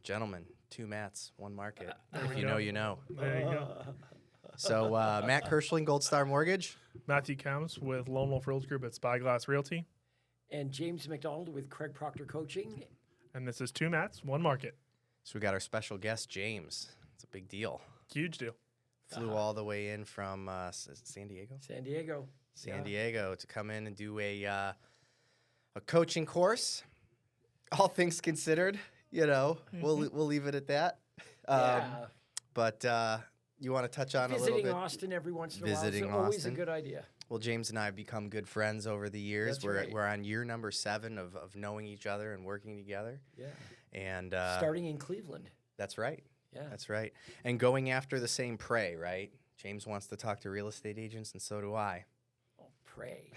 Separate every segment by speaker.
Speaker 1: Gentlemen, 2 Matts, 1 market.
Speaker 2: There
Speaker 1: If
Speaker 2: we
Speaker 1: you
Speaker 2: go.
Speaker 1: know, you know.
Speaker 2: There you go.
Speaker 1: So Matt Kirschling, Gold Star Mortgage.
Speaker 2: Matthew Kemps with Lone Wolf Realty Group at Spyglass Realty.
Speaker 3: And James MacDonald with Craig Proctor Coaching.
Speaker 2: And this is 2 Matts, 1 market.
Speaker 1: So we got our special guest, James. It's a big deal.
Speaker 2: Huge deal.
Speaker 1: Flew all the way in from San Diego?
Speaker 3: San Diego.
Speaker 1: San Diego to come in and do a coaching course. All things considered, we'll leave it at that. But you want to touch on a little bit?
Speaker 3: Visiting Austin every once in a while.
Speaker 1: Visiting
Speaker 3: So always a
Speaker 1: Austin.
Speaker 3: good idea.
Speaker 1: Well, James and I have become good friends over the years.
Speaker 3: That's
Speaker 1: we're
Speaker 3: right.
Speaker 1: we're on year number 7 of knowing each other and working together.
Speaker 3: Yeah.
Speaker 1: And
Speaker 3: Starting in Cleveland.
Speaker 1: that's right.
Speaker 3: Yeah.
Speaker 1: That's right. And going after the same prey, right? James wants to talk to real estate agents, and so do I.
Speaker 3: Oh, pray.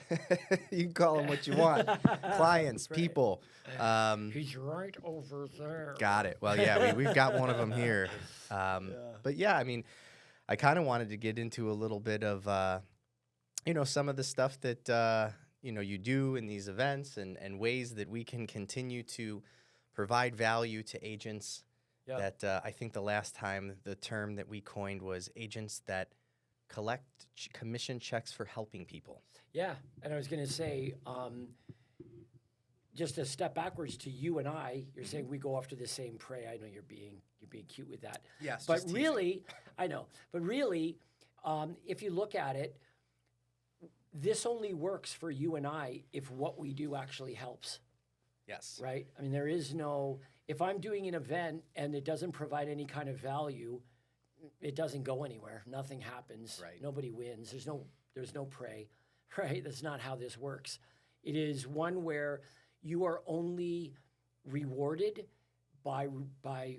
Speaker 1: You can call them what you want. Clients,
Speaker 3: Right.
Speaker 1: people.
Speaker 3: He's right over there.
Speaker 1: Got it. Well, yeah, we've got one of them here. But yeah, I mean, I kind of wanted to get into a little bit of, some of the stuff that, you do in these events and ways that we can continue to provide value to agents.
Speaker 3: Yeah.
Speaker 1: That I think the last time the term that we coined was agents that collect commission checks for helping people.
Speaker 3: Yeah. And I was going to say, just a step backwards to you and I, you're saying we go after the same prey. I know you're being cute with that.
Speaker 1: Yes,
Speaker 3: But really, I know. But really, if you look at it, this only works for you and I if what we do actually helps,
Speaker 1: Yes.
Speaker 3: right? I mean, there is no, if I'm doing an event and it doesn't provide any kind of value, it doesn't go anywhere. Nothing happens.
Speaker 1: Right.
Speaker 3: Nobody wins. There's no prey, right? That's not how this works. It is one where you are only rewarded by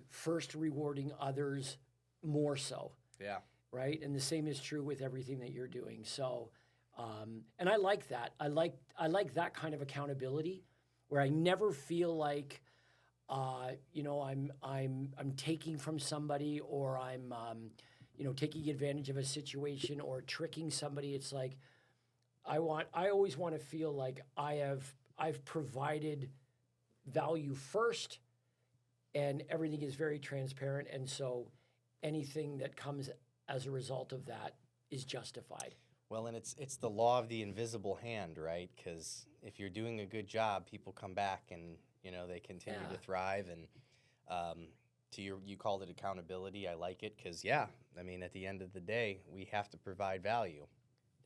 Speaker 3: first rewarding others more so.
Speaker 1: Yeah.
Speaker 3: Right? And the same is true with everything that you're doing. So, and I like that. I like that kind of accountability where I never feel like, I'm taking from somebody or I'm, taking advantage of a situation or tricking somebody. It's like, I always want to feel like I've provided value first and everything is very transparent. And so anything that comes as a result of that is justified.
Speaker 1: Well, and it's the law of the invisible hand, right? Because if you're doing a good job, people come back and they continue to thrive. And you called it accountability. I like it because at the end of the day, we have to provide value.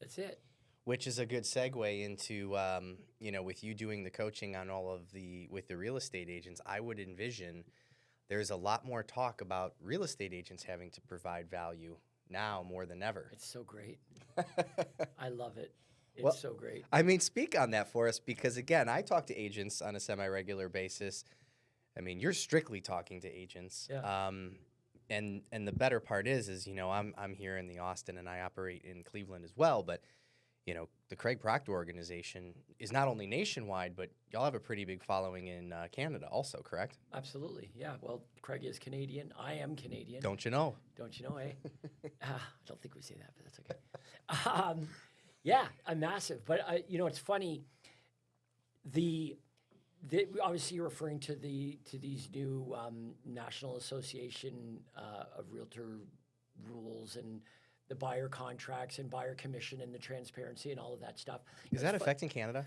Speaker 3: That's it.
Speaker 1: Which is a good segue into with you doing the coaching on with the real estate agents. I would envision there's a lot more talk about real estate agents having to provide value now more than ever.
Speaker 3: It's so great. I love it. It's
Speaker 1: Well,
Speaker 3: so great.
Speaker 1: I mean, speak on that for us because, again, I talk to agents on a semi-regular basis. I mean, you're strictly talking to agents.
Speaker 3: Yeah.
Speaker 1: And the better part is I'm here in the Austin and I operate in Cleveland as well. But, the Craig Proctor organization is not only nationwide, but y'all have a pretty big following in Canada also, correct?
Speaker 3: Absolutely. Yeah. Well, Craig is Canadian. I am Canadian.
Speaker 1: Don't you know?
Speaker 3: Don't you know, eh? I don't think we say that, but that's okay. Yeah, I'm massive. But, it's funny. Obviously, you're referring to these new National Association of Realtor rules and the buyer contracts and buyer commission and the transparency and all of that stuff.
Speaker 1: Is that affecting Canada?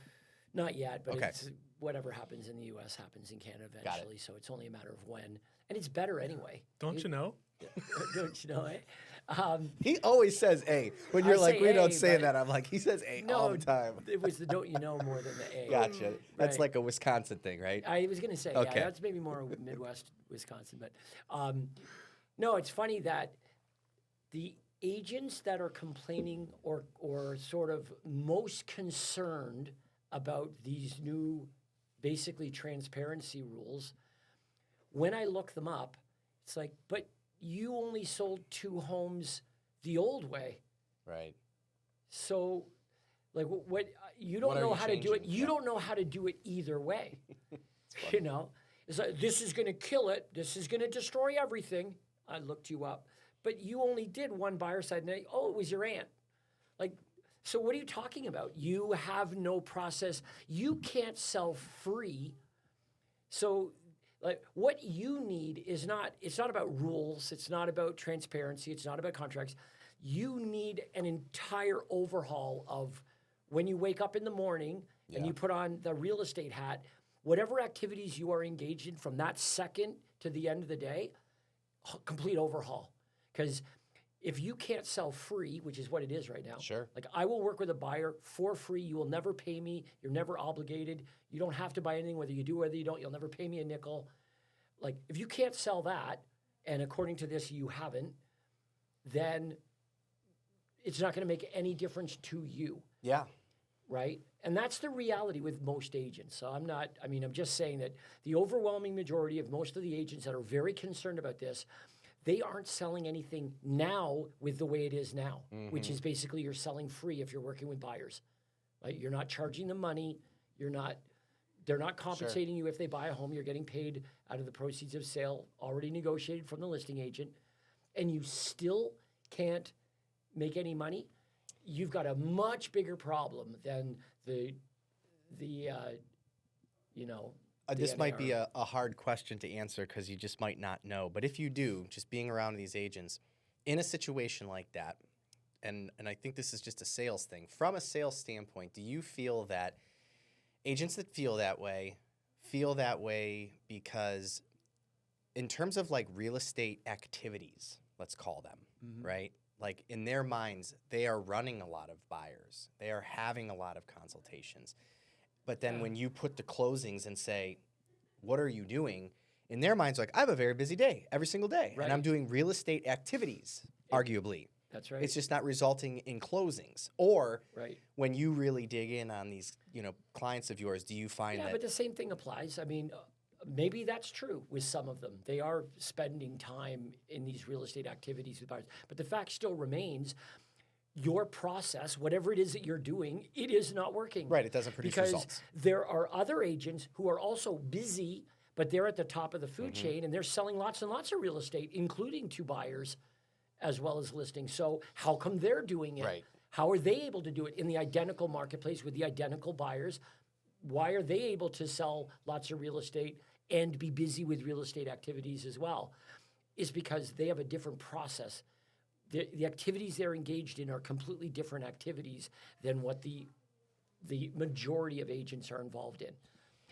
Speaker 3: Not yet, but
Speaker 1: Okay.
Speaker 3: it's whatever happens in the U.S. happens in Canada
Speaker 1: Got it.
Speaker 3: eventually. So it's only a matter of when, and it's better anyway.
Speaker 2: Don't you know?
Speaker 3: Don't you know?
Speaker 1: He always says A. When you're
Speaker 3: I
Speaker 1: like,
Speaker 3: say
Speaker 1: we don't
Speaker 3: A,
Speaker 1: say
Speaker 3: but-
Speaker 1: that, I'm like, he says A all the time.
Speaker 3: It was the don't you know more than the A.
Speaker 1: Gotcha. That's
Speaker 3: Right.
Speaker 1: like a Wisconsin thing, right?
Speaker 3: I was going to say,
Speaker 1: Okay.
Speaker 3: yeah, that's maybe more Midwest Wisconsin. But no, it's funny that the agents that are complaining or sort of most concerned about these new basically transparency rules, when I look them up, it's like, but you only sold 2 homes the old way.
Speaker 1: Right.
Speaker 3: So, like, what you don't
Speaker 1: What are
Speaker 3: know
Speaker 1: you
Speaker 3: how to do it.
Speaker 1: changing?
Speaker 3: You
Speaker 1: Yeah.
Speaker 3: don't know how to do it either way. It's like, this is going to kill it. This is going to destroy everything. I looked you up, but you only did one buyer side. And it was your aunt. Like, so what are you talking about? You have no process. You can't sell free. So, Like what you need is not, it's not about rules, it's not about transparency, it's not about contracts. You need an entire overhaul of when you wake up in the morning and you put on the real estate hat, whatever activities you are engaged in from that second to the end of the day, complete overhaul. Because if you can't sell free, which is what it is right now,
Speaker 1: Sure.
Speaker 3: like I will work with a buyer for free. You will never pay me. You're never obligated. You don't have to buy anything, whether you do or whether you don't. You'll never pay me a nickel. Like if you can't sell that, and according to this you haven't, then it's not going to make any difference to you.
Speaker 1: Yeah.
Speaker 3: Right? And that's the reality with most agents. So I'm just saying that the overwhelming majority of most of the agents that are very concerned about this, they aren't selling anything now with the way it is now, which is basically you're selling free if you're working with buyers. Right? You're not charging them money. They're not compensating you if they buy a home. You're getting paid out of the proceeds of sale already negotiated from the listing agent, and you still can't make any money. You've got a much bigger problem than
Speaker 1: this might be a hard question to answer because you just might not know. But if you do, just being around these agents, in a situation like that, and I think this is just a sales thing, from a sales standpoint, do you feel that agents that feel that way because in terms of like real estate activities, let's call them, right? Like in their minds, they are running a lot of buyers. They are having a lot of consultations. But then when you put the closings and say, what are you doing? In their minds, like, I have a very busy day every single day.
Speaker 3: Right.
Speaker 1: And I'm doing real estate activities, arguably.
Speaker 3: That's right.
Speaker 1: It's just not resulting in closings. Or
Speaker 3: right.
Speaker 1: when you really dig in on these, clients of yours, do you find that?
Speaker 3: Yeah, but the same thing applies. I mean, maybe that's true with some of them. They are spending time in these real estate activities with buyers. But the fact still remains, your process, whatever it is that you're doing, it is not working.
Speaker 1: Right, it doesn't produce results.
Speaker 3: Because there are other agents who are also busy, but they're at the top of the food chain, and they're selling lots and lots of real estate, including to buyers as well as listings. So how come they're doing it?
Speaker 1: Right.
Speaker 3: How are they able to do it in the identical marketplace with the identical buyers? Why are they able to sell lots of real estate and be busy with real estate activities as well? Is because they have a different process. The activities they're engaged in are completely different activities than what the majority of agents are involved in.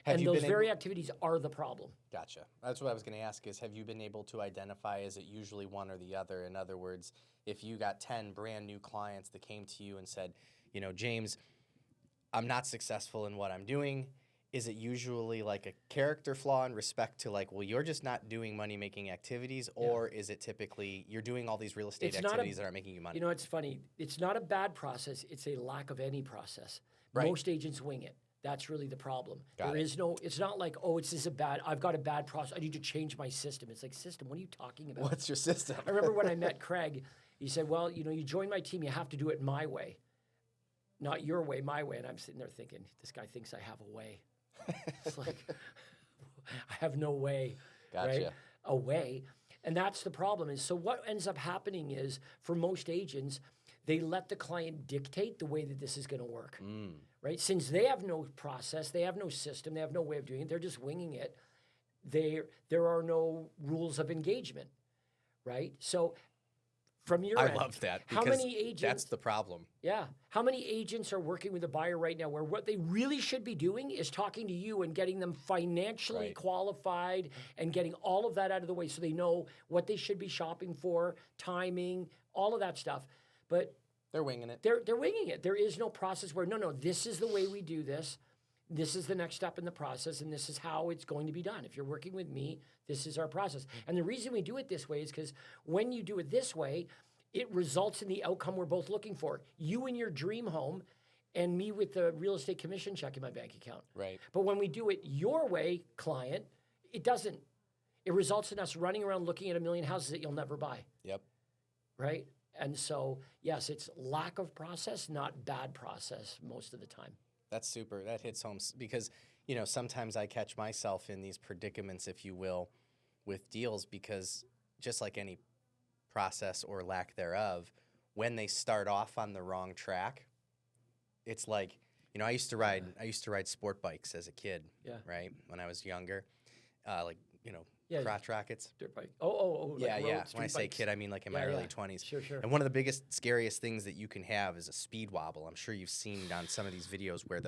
Speaker 3: And those very activities are the problem.
Speaker 1: Gotcha. That's what I was going to ask is, have you been able to identify, is it usually one or the other? In other words, if you got 10 brand new clients that came to you and said, James, I'm not successful in what I'm doing, is it usually like a character flaw in respect to like, well, you're just not doing money-making activities, or is it typically you're doing all these real estate activities that aren't making you money?
Speaker 3: It's funny. It's not a bad process. It's a lack of any process.
Speaker 1: Right.
Speaker 3: Most agents wing it. That's really the problem. It's not like, I've got a bad process. I need to change my system. It's like, system, what are you talking about?
Speaker 1: What's your system?
Speaker 3: I remember when I met Craig, he said, well, you join my team, you have to do it my way. Not your way, my way. And I'm sitting there thinking, this guy thinks I have a way. It's like, I have no way,
Speaker 1: Gotcha.
Speaker 3: right? A way. And that's the problem. So what ends up happening is, for most agents, they let the client dictate the way that this is going to work, right? Since they have no process, they have no system, they have no way of doing it, they're just winging it. There are no rules of engagement, right? So from your end,
Speaker 1: I love that,
Speaker 3: how
Speaker 1: because
Speaker 3: many agents,
Speaker 1: that's the problem.
Speaker 3: Yeah. How many agents are working with a buyer right now where what they really should be doing is talking to you and getting them financially qualified and getting all of that out of the way so they know what they should be shopping for, timing, all of that stuff. But
Speaker 1: they're winging it.
Speaker 3: They're winging it. There is no process where, no, this is the way we do this. This is the next step in the process, and this is how it's going to be done. If you're working with me, this is our process. And the reason we do it this way is because when you do it this way, it results in the outcome we're both looking for. You in your dream home, and me with the real estate commission check in my bank account.
Speaker 1: Right.
Speaker 3: But when we do it your way, client, it doesn't. It results in us running around looking at a million houses that you'll never buy.
Speaker 1: Yep.
Speaker 3: Right? And so, yes, it's lack of process, not bad process most of the time.
Speaker 1: That's super. That hits home because, sometimes I catch myself in these predicaments, if you will, with deals because just like any process or lack thereof, when they start off on the wrong track, it's like, I used to ride sport bikes as a kid, right? When I was younger, like crotch rockets.
Speaker 3: Dirt bike. Oh.
Speaker 1: Yeah,
Speaker 3: like
Speaker 1: yeah.
Speaker 3: road,
Speaker 1: When I
Speaker 3: street
Speaker 1: say
Speaker 3: bikes.
Speaker 1: kid, I mean like in my early 20s.
Speaker 3: Sure.
Speaker 1: And one of the biggest, scariest things that you can have is a speed wobble. I'm sure you've seen on some of these videos where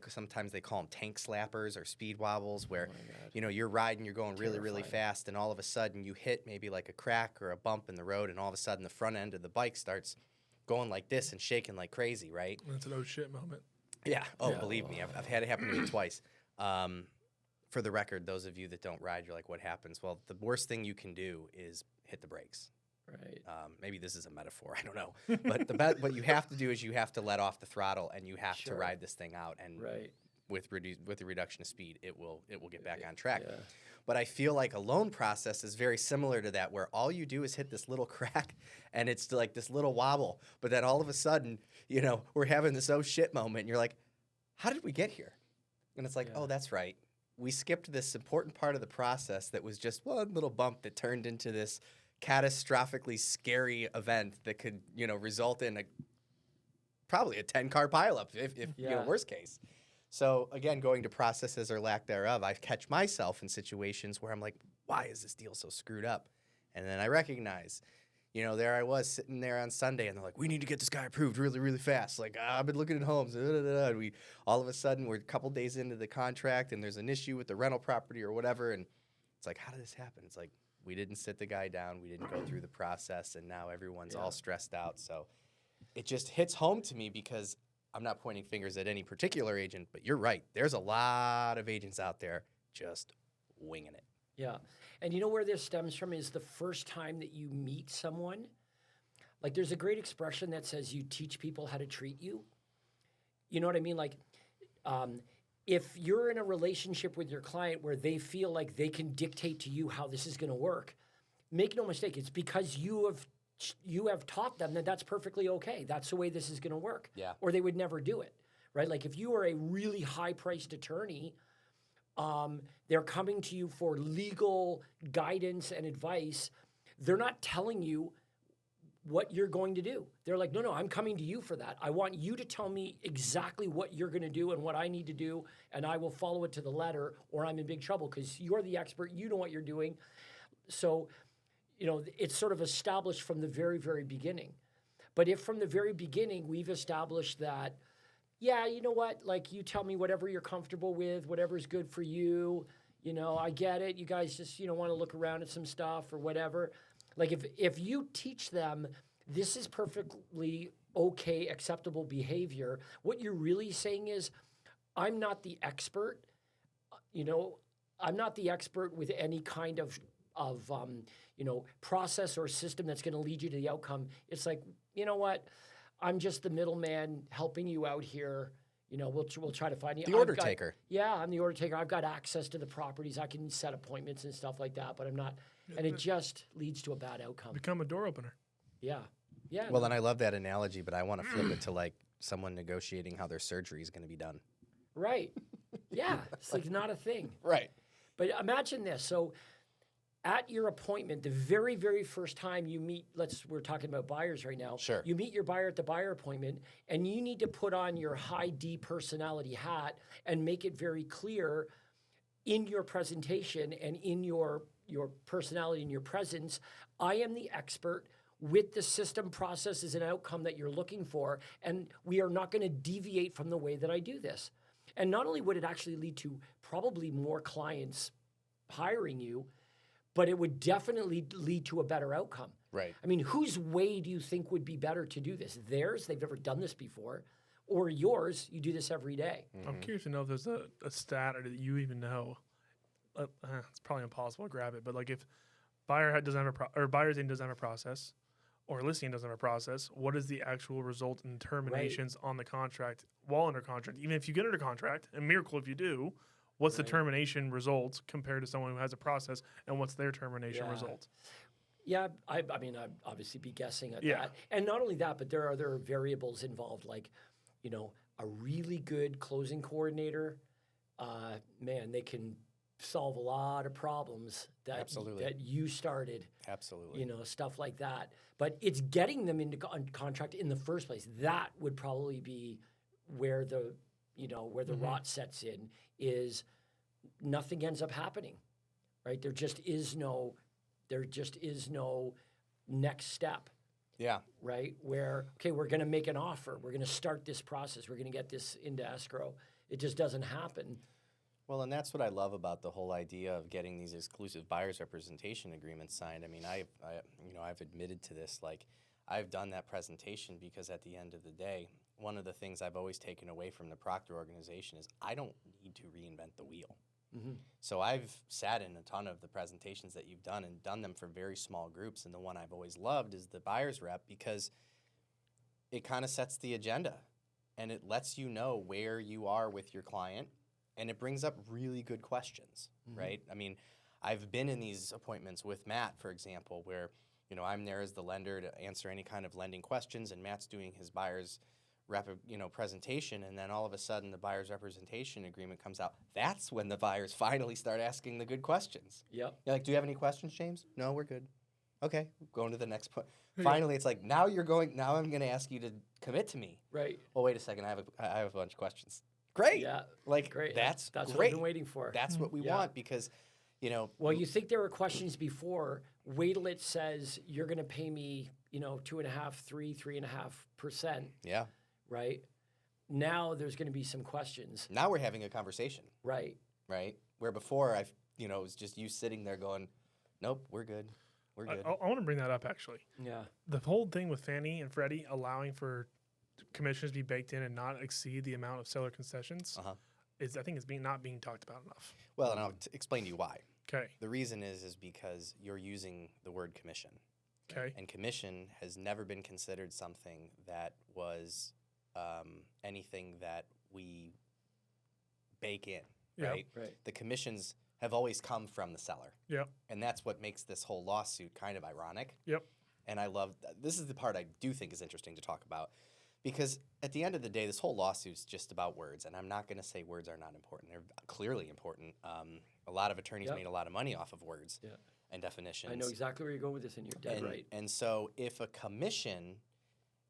Speaker 1: sometimes they call them tank slappers or speed wobbles, where you're riding, you're going really, really fast, and all of a sudden you hit maybe like a crack or a bump in the road, and all of a sudden the front end of the bike starts going like this and shaking like crazy, right?
Speaker 2: That's an oh shit moment.
Speaker 1: Yeah. Oh, believe me, I've had it happen to me twice. For the record, those of you that don't ride, you're like, what happens? Well, the worst thing you can do is hit the brakes.
Speaker 3: Right.
Speaker 1: Maybe this is a metaphor. I don't know. But what you have to do is you have to let off the throttle, and you have to ride this thing out. And with the reduction of speed, it will get back on track.
Speaker 3: Yeah.
Speaker 1: But I feel like a loan process is very similar to that, where all you do is hit this little crack, and it's like this little wobble. But then all of a sudden, we're having this oh shit moment, and you're like, how did we get here? And it's like, oh, that's right. We skipped this important part of the process that was just one little bump that turned into this catastrophically scary event that could, result in probably a 10-car pileup, if worst case. So again, going to processes or lack thereof, I catch myself in situations where I'm like, why is this deal so screwed up? And then I recognize, there I was sitting there on Sunday, and they're like, we need to get this guy approved really, really fast. Like, I've been looking at homes. And all of a sudden, we're a couple days into the contract, and there's an issue with the rental property or whatever. And it's like, how did this happen? It's like, we didn't sit the guy down. We didn't go through the process, and now everyone's all stressed out. So it just hits home to me, because I'm not pointing fingers at any particular agent, but you're right. There's a lot of agents out there just winging it.
Speaker 3: Yeah. And you know where this stems from is the first time that you meet someone. Like, there's a great expression that says you teach people how to treat you. You know what I mean? Like, if you're in a relationship with your client where they feel like they can dictate to you how this is going to work, make no mistake, it's because you have taught them that that's perfectly okay. That's the way this is going to work.
Speaker 1: Yeah.
Speaker 3: Or they would never do it, right? Like, if you are a really high-priced attorney, they're coming to you for legal guidance and advice. They're not telling you what you're going to do. They're like, no, I'm coming to you for that. I want you to tell me exactly what you're going to do and what I need to do, and I will follow it to the letter, or I'm in big trouble, because you're the expert. You know what you're doing. So, it's sort of established from the very, very beginning. But if from the very beginning we've established that, yeah, you know what, like, you tell me whatever you're comfortable with, whatever's good for you, I get it. You guys just, want to look around at some stuff or whatever. Like, if you teach them this is perfectly okay, acceptable behavior, what you're really saying is, I'm not the expert. I'm not the expert with any kind of process or system that's going to lead you to the outcome. It's like, you know what? I'm just the middleman helping you out here. We'll try to find you.
Speaker 1: The order taker.
Speaker 3: Yeah, I'm the order taker. I've got access to the properties. I can set appointments and stuff like that, but I'm not. And it just leads to a bad outcome.
Speaker 2: Become a door opener.
Speaker 3: Yeah. Yeah.
Speaker 1: Well, and I love that analogy, but I want to flip it to like someone negotiating how their surgery is going to be done.
Speaker 3: Right. Yeah. It's like not a thing.
Speaker 1: Right.
Speaker 3: But imagine this. So at your appointment, the very, very first time you meet, we're talking about buyers right now.
Speaker 1: Sure.
Speaker 3: You meet your buyer at the buyer appointment, and you need to put on your high D personality hat and make it very clear in your presentation and in your personality and your presence, I am the expert with the system, processes, and outcome that you're looking for, and we are not going to deviate from the way that I do this. And not only would it actually lead to probably more clients hiring you, but it would definitely lead to a better outcome.
Speaker 1: Right.
Speaker 3: I mean, whose way do you think would be better to do this? Theirs, they've never done this before, or yours, you do this every day.
Speaker 2: Mm-hmm. I'm curious to know if there's a stat or that you even know. It's probably impossible to grab it, but like if buyer's agent doesn't have a process, or listing doesn't have a process, what is the actual result in terminations on the contract while under contract? Even if you get under contract, and miracle if you do, what's the termination result compared to someone who has a process, and what's their termination result?
Speaker 3: Yeah, I mean, I'd obviously be guessing at that. And not only that, but there are other variables involved, like, a really good closing coordinator, man, they can solve a lot of problems that you started.
Speaker 1: Absolutely.
Speaker 3: Stuff like that. But it's getting them into contract in the first place. That would probably be where the rot sets in, is nothing ends up happening. right? There just is no next step,
Speaker 1: Yeah.
Speaker 3: right? Where, okay, we're going to make an offer. We're going to start this process. We're going to get this into escrow. It just doesn't happen.
Speaker 1: Well, and that's what I love about the whole idea of getting these exclusive buyer's representation agreements signed. I mean, I've admitted to this. Like, I've done that presentation because at the end of the day, one of the things I've always taken away from the Proctor organization is I don't need to reinvent the wheel.
Speaker 3: Mm-hmm.
Speaker 1: So I've sat in a ton of the presentations that you've done and done them for very small groups. And the one I've always loved is the buyer's rep because it kind of sets the agenda and it lets you know where you are with your client. And it brings up really good questions, right? I mean, I've been in these appointments with Matt, for example, where, you know, I'm there as the lender to answer any kind of lending questions, and Matt's doing his buyer's presentation, and then all of a sudden the buyer's representation agreement comes out. That's when the buyers finally start asking the good questions.
Speaker 3: Yep.
Speaker 1: You're like, do you have any questions, James? No, we're good. Okay, going to the next point. Finally, it's like, now I'm going to ask you to commit to me.
Speaker 3: Right.
Speaker 1: Oh, wait a second, I have a bunch of questions. Great.
Speaker 3: Yeah.
Speaker 1: Like,
Speaker 3: Great.
Speaker 1: that's
Speaker 3: what
Speaker 1: great.
Speaker 3: I've been waiting for.
Speaker 1: That's what we want because, you know.
Speaker 3: Well, you think there were questions before. Wait till it says you're going to pay me, 2.5%, 3.5%.
Speaker 1: Yeah.
Speaker 3: Right. Now there's going to be some questions.
Speaker 1: Now we're having a conversation.
Speaker 3: Right.
Speaker 1: Right. Where before it was just you sitting there going, nope, we're good. We're good.
Speaker 2: I want to bring that up actually.
Speaker 3: Yeah.
Speaker 2: The whole thing with Fannie and Freddie allowing for commissions to be baked in and not exceed the amount of seller concessions is, I think, it's not being talked about enough.
Speaker 1: Well, and I'll explain to you why.
Speaker 2: Okay.
Speaker 1: The reason is because you're using the word commission.
Speaker 2: Okay.
Speaker 1: And commission has never been considered something that was anything that we bake in, right?
Speaker 3: Right.
Speaker 1: The commissions have always come from the seller.
Speaker 2: Yep.
Speaker 1: And that's what makes this whole lawsuit kind of ironic.
Speaker 2: Yep.
Speaker 1: And I love this is the part I do think is interesting to talk about because at the end of the day, this whole lawsuit's just about words. And I'm not going to say words are not important. They're clearly important. A lot of attorneys made a lot of money off of words and definitions.
Speaker 3: I know exactly where you're going with this, and you're dead right.
Speaker 1: And so if a commission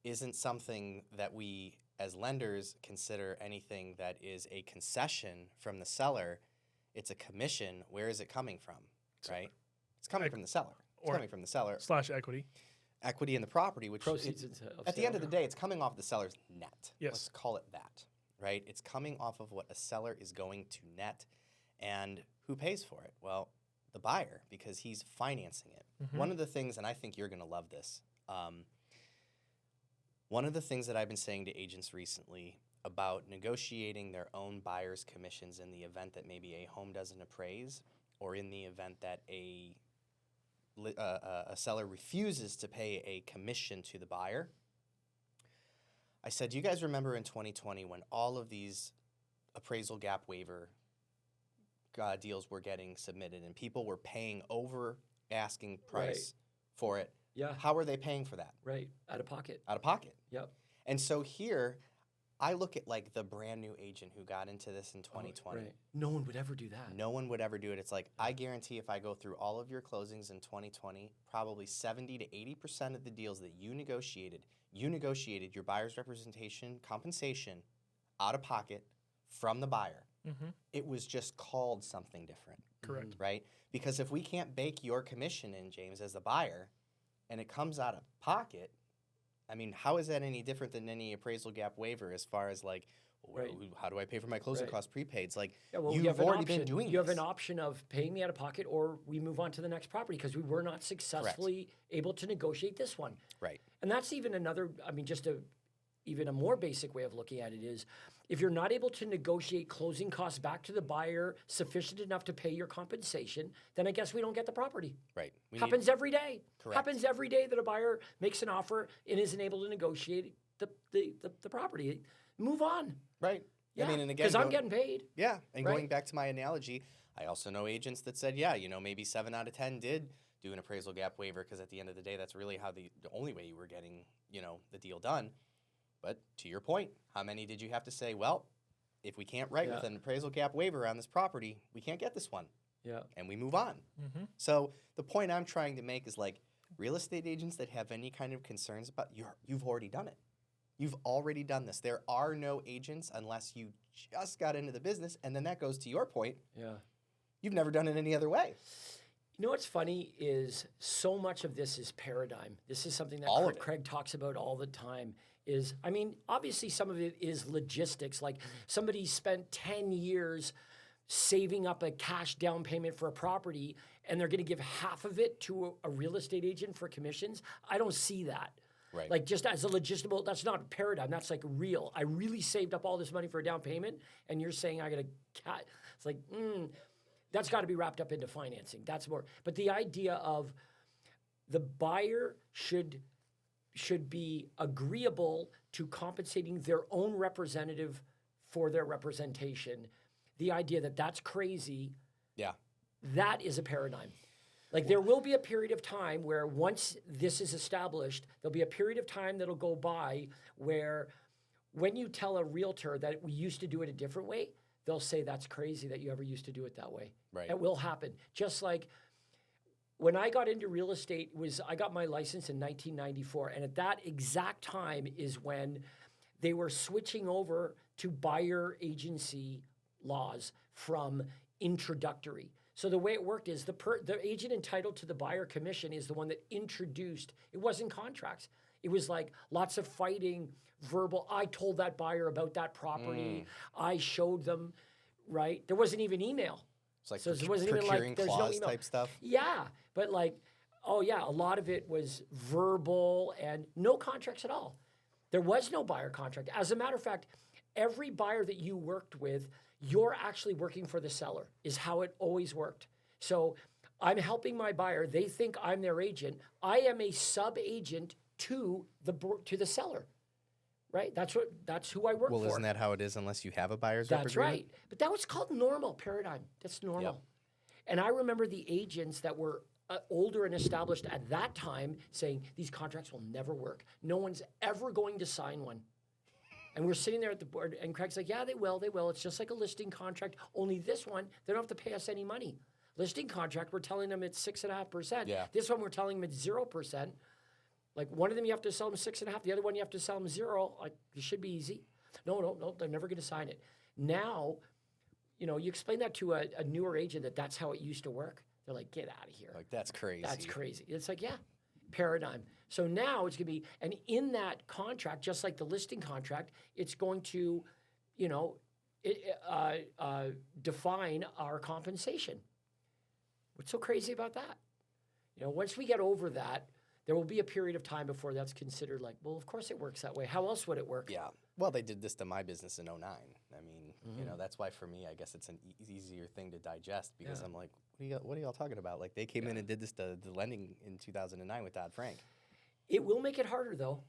Speaker 1: isn't something that we as lenders consider anything that is a concession from the seller, it's a commission. Where is it coming from, right? It's coming from the seller. It's coming from the seller.
Speaker 2: / equity.
Speaker 1: Equity in the property, which
Speaker 3: Proceeds
Speaker 1: at the end of the day, it's coming off the seller's net.
Speaker 2: Yes.
Speaker 1: Let's call it that, right? It's coming off of what a seller is going to net. And who pays for it? Well, the buyer, because he's financing it. One of the things, and I think you're going to love this, one of the things that I've been saying to agents recently about negotiating their own buyer's commissions in the event that maybe a home doesn't appraise or in the event that a seller refuses to pay a commission to the buyer. I said, do you guys remember in 2020 when all of these appraisal gap waiver deals were getting submitted and people were paying over asking price for it?
Speaker 3: Yeah.
Speaker 1: How are they paying for that?
Speaker 3: Right. Out of pocket.
Speaker 1: Out of pocket.
Speaker 3: Yep.
Speaker 1: And so here, I look at like the brand new agent who got into this in 2020.
Speaker 3: Right. No one would ever do that.
Speaker 1: No one would ever do it. It's like, I guarantee if I go through all of your closings in 2020, probably 70 to 80% of the deals that you negotiated your buyer's representation compensation out of pocket from the buyer. It was just called something different.
Speaker 2: Correct.
Speaker 1: Right? Because if we can't bake your commission in, James, as the buyer, and it comes out of pocket, I mean, how is that any different than any appraisal gap waiver as far as like, how do I pay for my closing cost prepaids? Like, you've already been doing this.
Speaker 3: You have an option of paying me out of pocket or we move on to the next property because we were not successfully able to negotiate this one.
Speaker 1: Right.
Speaker 3: And that's even another, I mean, even a more basic way of looking at it is if you're not able to negotiate closing costs back to the buyer sufficient enough to pay your compensation, then I guess we don't get the property.
Speaker 1: Right.
Speaker 3: Happens every day.
Speaker 1: Correct.
Speaker 3: Happens every day that a buyer makes an offer and isn't able to negotiate the property. Move on.
Speaker 1: Right.
Speaker 3: Yeah.
Speaker 1: I mean, and again,
Speaker 3: because I'm getting paid.
Speaker 1: Yeah. And going back to my analogy, I also know agents that said, maybe 7 out of 10 did do an appraisal gap waiver because at the end of the day, that's really how the only way you were getting, the deal done. But to your point, how many did you have to say, well, if we can't write with an appraisal gap waiver on this property, we can't get this one.
Speaker 3: Yeah.
Speaker 1: And we move on. So the point I'm trying to make is like real estate agents that have any kind of concerns about, you've already done it. You've already done this. There are no agents unless you just got into the business. And then that goes to your point.
Speaker 3: Yeah.
Speaker 1: You've never done it any other way.
Speaker 3: You know what's funny is so much of this is paradigm. This is something that
Speaker 1: All of it.
Speaker 3: Craig talks about all the time. I mean, obviously some of it is logistics. Like somebody spent 10 years saving up a cash down payment for a property and they're going to give half of it to a real estate agent for commissions. I don't see that.
Speaker 1: Right.
Speaker 3: Like just as a logistical, that's not a paradigm. That's like real. I really saved up all this money for a down payment and you're saying I got to cut. It's like, that's got to be wrapped up into financing. That's more. But the idea of the buyer should be agreeable to compensating their own representative for their representation. The idea that that's crazy, that is a paradigm. Like there will be a period of time where once this is established, there'll be a period of time that'll go by where when you tell a realtor that we used to do it a different way, they'll say that's crazy that you ever used to do it that way.
Speaker 1: Right.
Speaker 3: It will happen. Just like when I got into real estate, I got my license in 1994, and at that exact time is when they were switching over to buyer agency laws from introductory. So the way it worked is the agent entitled to the buyer commission is the one that introduced. It wasn't contracts. It was like lots of fighting, verbal. I told that buyer about that property. I showed them, right? There wasn't even email.
Speaker 1: It's like
Speaker 3: So there wasn't even
Speaker 1: procuring
Speaker 3: like there's no
Speaker 1: clause
Speaker 3: email
Speaker 1: type stuff.
Speaker 3: Yeah, but like, oh yeah, a lot of it was verbal and no contracts at all. There was no buyer contract. As a matter of fact, every buyer that you worked with, you're actually working for the seller, is how it always worked. So I'm helping my buyer. They think I'm their agent. I am a sub-agent to the seller, right? That's who I work for.
Speaker 1: Well, isn't that how it is unless you have a buyer's rep
Speaker 3: That's
Speaker 1: agreement?
Speaker 3: right. But that was called normal paradigm. That's normal.
Speaker 1: Yep.
Speaker 3: And I remember the agents that were older and established at that time saying, these contracts will never work. No one's ever going to sign one. And we're sitting there at the board, and Craig's like, yeah, they will. It's just like a listing contract. Only this one, they don't have to pay us any money. Listing contract, we're telling them it's 6.5%.
Speaker 1: Yeah.
Speaker 3: This one, we're telling them it's 0%. Like one of them, you have to sell them 6.5. The other one, you have to sell them 0. Like it should be easy. No, they're never going to sign it. Now, you explain that to a newer agent that's how it used to work. They're like, get out of here.
Speaker 1: Like, that's crazy.
Speaker 3: That's crazy. It's like, yeah, paradigm. So now it's going to be, and in that contract, just like the listing contract, it's going to, define our compensation. What's so crazy about that? Once we get over that, there will be a period of time before that's considered like, well, of course it works that way. How else would it work?
Speaker 1: Yeah. Well, they did this to my business in '09. I mean, that's why for me, I guess it's an easier thing to digest because I'm like, what are y'all talking about? Like they came in and did this to the lending in 2009 with Dodd-Frank.
Speaker 3: It will make it harder though.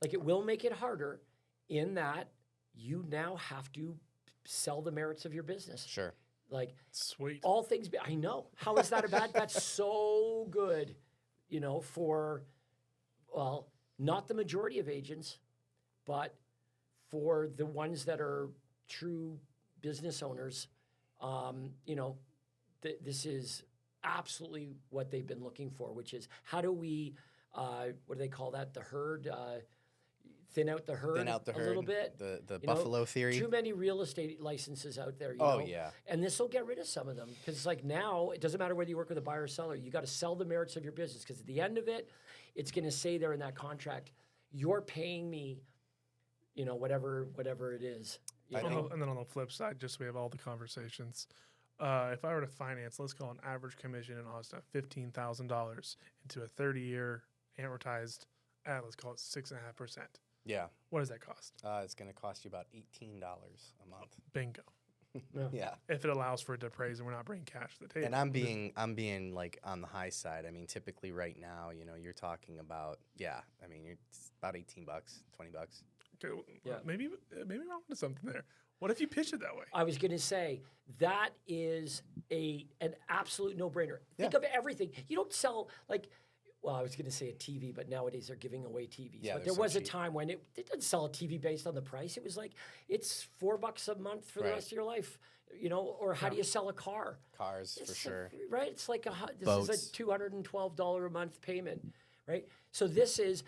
Speaker 3: Like it will make it harder in that you now have to sell the merits of your business.
Speaker 1: Sure.
Speaker 3: Like
Speaker 2: Sweet.
Speaker 3: all things, I know. How is that a bad? That's so good, for, well, not the majority of agents, but for the ones that are true business owners, this is absolutely what they've been looking for, which is how do we, what do they call that? The herd, thin out the herd a little bit.
Speaker 1: The buffalo theory.
Speaker 3: Too many real estate licenses out there.
Speaker 1: Yeah.
Speaker 3: And this will get rid of some of them because it's like now it doesn't matter whether you work with a buyer or seller. You got to sell the merits of your business because at the end of it, it's going to say there in that contract, you're paying me, whatever it is.
Speaker 2: And then on the flip side, just so we have all the conversations, if I were to finance, let's call an average commission in Austin $15,000 into a 30-year amortized, let's call it 6.5%.
Speaker 1: Yeah.
Speaker 2: What does that cost?
Speaker 1: It's going to cost you about $18 a month.
Speaker 2: Bingo.
Speaker 1: Yeah.
Speaker 2: If it allows for it to appraise and we're not bringing cash to the table.
Speaker 1: And I'm being like on the high side. I mean, typically right now, you're talking about, it's about $18, $20.
Speaker 2: Okay, maybe we're onto something there. What if you pitch it that way?
Speaker 3: I was going to say that is an absolute no-brainer. Think of everything. You don't sell I was going to say a TV, but nowadays they're giving away TVs.
Speaker 1: Yeah,
Speaker 3: but there
Speaker 1: so
Speaker 3: was a
Speaker 1: cheap.
Speaker 3: time when it didn't sell a TV based on the price. It was like it's $4 a month for the rest of your life, Or how do you sell a car?
Speaker 1: Cars for sure.
Speaker 3: Right? It's like
Speaker 1: Boats.
Speaker 3: This is a $212 a month payment, right? So this is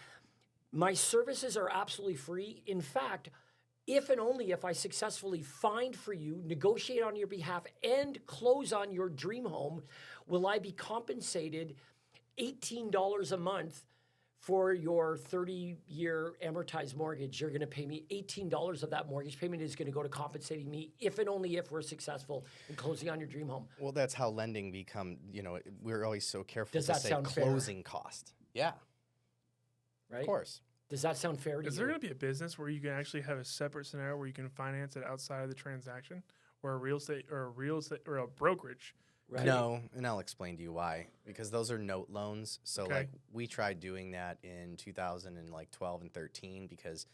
Speaker 3: my services are absolutely free. In fact, if and only if I successfully find for you, negotiate on your behalf, and close on your dream home, will I be compensated $18 a month for your 30-year amortized mortgage. You're going to pay me $18 of that mortgage payment is going to go to compensating me if and only if we're successful in closing on your dream home.
Speaker 1: Well, that's how lending become, we're always so careful
Speaker 3: Does
Speaker 1: to
Speaker 3: that
Speaker 1: say
Speaker 3: sound fair?
Speaker 1: closing cost. Yeah,
Speaker 3: Right?
Speaker 1: of course.
Speaker 3: Does that sound fair to you?
Speaker 2: Is there going to be a business where you can actually have a separate scenario where you can finance it outside of the transaction, where a real estate or a brokerage?
Speaker 3: Right?
Speaker 1: No, and I'll explain to you why. Because those are note loans. So
Speaker 2: Okay.
Speaker 1: like we tried doing that in 2012 and 13 because,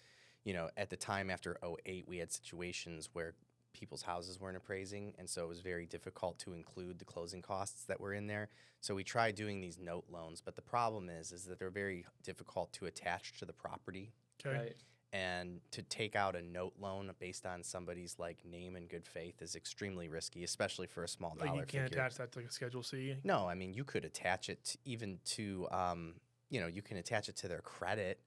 Speaker 1: at the time after 08, we had situations where people's houses weren't appraising, and so it was very difficult to include the closing costs that were in there. So we tried doing these note loans, but the problem is that they're very difficult to attach to the property.
Speaker 2: Okay.
Speaker 3: Right.
Speaker 1: And to take out a note loan based on somebody's like name and good faith is extremely risky, especially for a small dollar
Speaker 2: Like you can't
Speaker 1: figure.
Speaker 2: attach that to like a Schedule C.
Speaker 1: No, I mean you could attach it even to, you can attach it to their credit,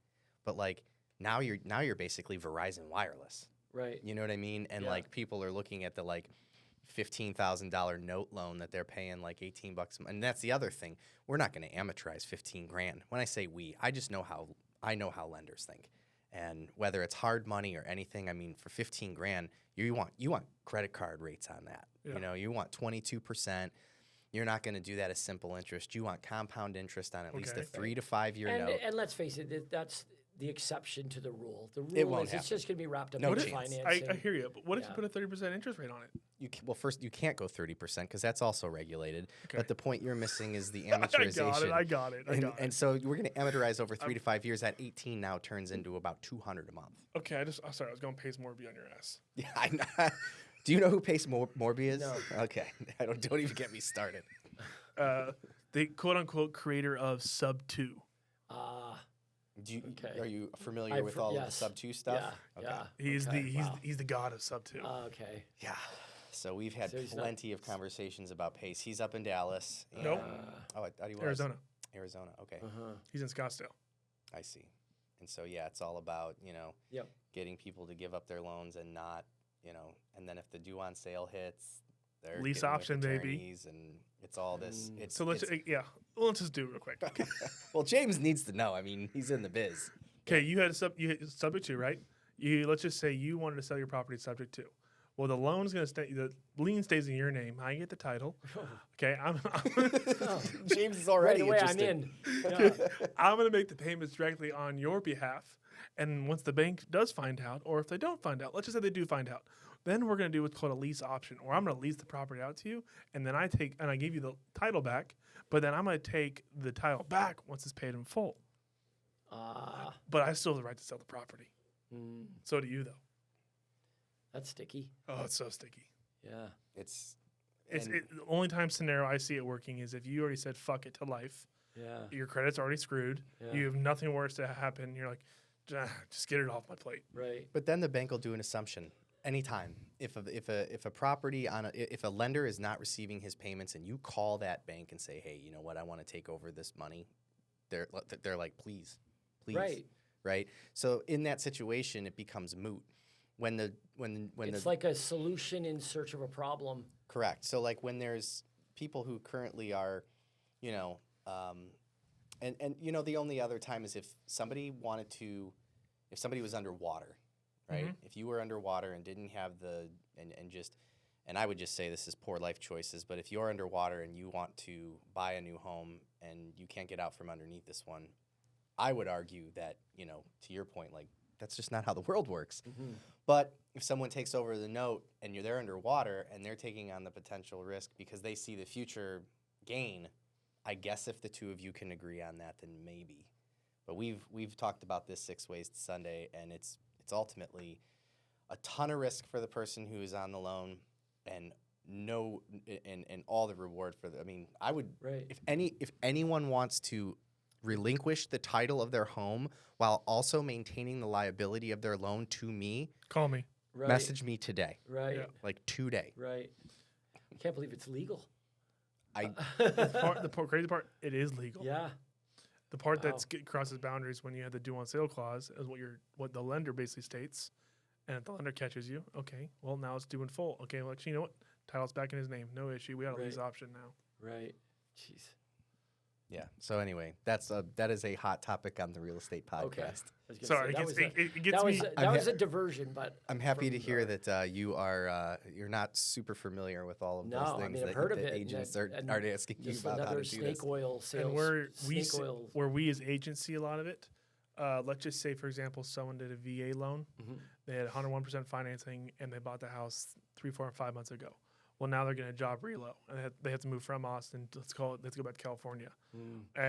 Speaker 1: but like now you're basically Verizon Wireless.
Speaker 3: Right.
Speaker 1: You know what I mean? And
Speaker 3: Yeah.
Speaker 1: like people are looking at the like $15,000 note loan that they're paying like $18 a month. And that's the other thing. We're not going to amortize 15 grand. When I say we, I just know how lenders think. And whether it's hard money or anything, I mean, for 15 grand, you want credit card rates on that.
Speaker 2: Yeah.
Speaker 1: You want 22%. You're not going to do that as simple interest. You want compound interest on at least a
Speaker 2: Okay.
Speaker 1: 3 to 5 year
Speaker 3: And,
Speaker 1: note.
Speaker 3: and let's face it, that's the exception to the rule. The
Speaker 1: It
Speaker 3: rule
Speaker 1: won't
Speaker 3: is
Speaker 1: happen.
Speaker 3: it's just going to be wrapped up
Speaker 1: No
Speaker 3: in
Speaker 1: chance.
Speaker 3: financing.
Speaker 2: I hear you, but what if
Speaker 3: Yeah.
Speaker 2: you put a 30% interest rate on it?
Speaker 1: First, you can't go 30% because that's also regulated.
Speaker 2: Okay.
Speaker 1: But the point you're missing is the
Speaker 2: I
Speaker 1: amortization.
Speaker 2: got it.
Speaker 1: And so we're going to amortize over 3 to 5 years. That 18 now turns into about $200 a month.
Speaker 2: Okay, I'm sorry. I was going to pace more be on your ass.
Speaker 1: Yeah, I know. Do you know who Pace Morby is?
Speaker 3: No.
Speaker 1: Okay, don't even get me started.
Speaker 2: The quote unquote creator of Sub 2.
Speaker 3: Okay.
Speaker 1: Are you familiar with all of the Sub 2 stuff?
Speaker 3: Yeah.
Speaker 1: Okay.
Speaker 3: Yeah.
Speaker 2: He's
Speaker 3: Okay,
Speaker 2: the
Speaker 3: wow.
Speaker 2: he's the god of Sub 2.
Speaker 3: Okay.
Speaker 1: Yeah. So we've had
Speaker 3: So he's not-
Speaker 1: plenty of conversations about Pace. He's up in Dallas. and-
Speaker 2: Nope.
Speaker 1: Oh, I thought he was.
Speaker 2: Arizona.
Speaker 1: Arizona. Okay.
Speaker 2: He's in Scottsdale.
Speaker 1: I see. And so, yeah, it's all about,
Speaker 3: Yep.
Speaker 1: getting people to give up their loans and not, and then if the due on sale hits, they're
Speaker 2: Lease
Speaker 1: getting with
Speaker 2: option, baby.
Speaker 1: attorneys, and it's all this. It's,
Speaker 2: So let's just do it real quick.
Speaker 1: well, James needs to know. I mean, he's in the biz.
Speaker 2: Okay, you had subject to, right? Let's just say you wanted to sell your property subject to. Well, the loan's going to stay. The lien stays in your name. I get the title. Okay,
Speaker 1: James is already
Speaker 3: Right away,
Speaker 1: interested.
Speaker 3: I'm in. Yeah.
Speaker 2: I'm going to make the payments directly on your behalf. And once the bank does find out, or if they don't find out, let's just say they do find out, then we're going to do what's called a lease option, or I'm going to lease the property out to you, and then I give you the title back, but then I'm going to take the title back once it's paid in full. But I still have the right to sell the property. So do you, though.
Speaker 3: That's sticky.
Speaker 2: Oh, it's so sticky.
Speaker 3: Yeah.
Speaker 2: The only time scenario I see it working is if you already said fuck it to life.
Speaker 3: Yeah.
Speaker 2: Your credit's already screwed.
Speaker 3: Yeah.
Speaker 2: You have nothing worse to happen. You're like, just get it off my plate.
Speaker 3: Right.
Speaker 1: But then the bank will do an assumption anytime. If a property if a lender is not receiving his payments and you call that bank and say, hey, you know what, I want to take over this money, they're like, please, right. So in that situation, it becomes moot.
Speaker 3: It's like a solution in search of a problem.
Speaker 1: Correct. So like when there's people who currently are, and the only other time is if somebody was underwater, right?
Speaker 2: Mm-hmm.
Speaker 1: If you were underwater and didn't have and I would just say this is poor life choices, but if you're underwater and you want to buy a new home and you can't get out from underneath this one, I would argue that, to your point, like that's just not how the world works.
Speaker 3: Mm-hmm.
Speaker 1: But if someone takes over the note and they're underwater and they're taking on the potential risk because they see the future gain, I guess if the two of you can agree on that, then maybe. But we've talked about this 6 ways to Sunday, and it's ultimately a ton of risk for the person who is on the loan, and all the reward for the. I mean, I would
Speaker 3: Right.
Speaker 1: if anyone wants to relinquish the title of their home while also maintaining the liability of their loan to me,
Speaker 2: Call me.
Speaker 3: Right.
Speaker 1: message me today,
Speaker 3: Right.
Speaker 2: Yeah.
Speaker 1: like today.
Speaker 3: Right. I can't believe it's legal.
Speaker 2: The crazy part, it is legal.
Speaker 3: Yeah.
Speaker 2: The part
Speaker 3: Wow.
Speaker 2: that crosses boundaries when you have the due on sale clause is what the lender basically states, And if the lender catches you, okay, well, now it's due in full. Okay, well, actually, you know what? Title's back in his name. No issue. We got a
Speaker 3: Right.
Speaker 2: lease option now.
Speaker 3: Right. Jeez.
Speaker 1: Yeah. So anyway, that is a hot topic on the real estate podcast.
Speaker 3: Okay. I was gonna
Speaker 2: Sorry,
Speaker 3: say,
Speaker 2: it gets
Speaker 3: that
Speaker 2: me.
Speaker 3: was a diversion, but
Speaker 1: I'm happy to
Speaker 3: from,
Speaker 1: hear that you're not super familiar with all of
Speaker 3: no,
Speaker 1: those
Speaker 3: I
Speaker 1: things
Speaker 3: mean, I've
Speaker 1: that,
Speaker 3: heard of
Speaker 1: that
Speaker 3: it,
Speaker 1: agents
Speaker 3: and
Speaker 1: are asking you
Speaker 3: just
Speaker 1: about how
Speaker 3: another
Speaker 1: to do
Speaker 3: snake
Speaker 1: this.
Speaker 3: oil sales.
Speaker 2: And where we as agents see a lot of it, let's just say, for example, someone did a VA loan.
Speaker 3: Mhm.
Speaker 2: They had 101% financing, and they bought the house 3, 4, and 5 months ago. Well, now they're getting a job relo, and they have to move from Austin. Let's go back to California.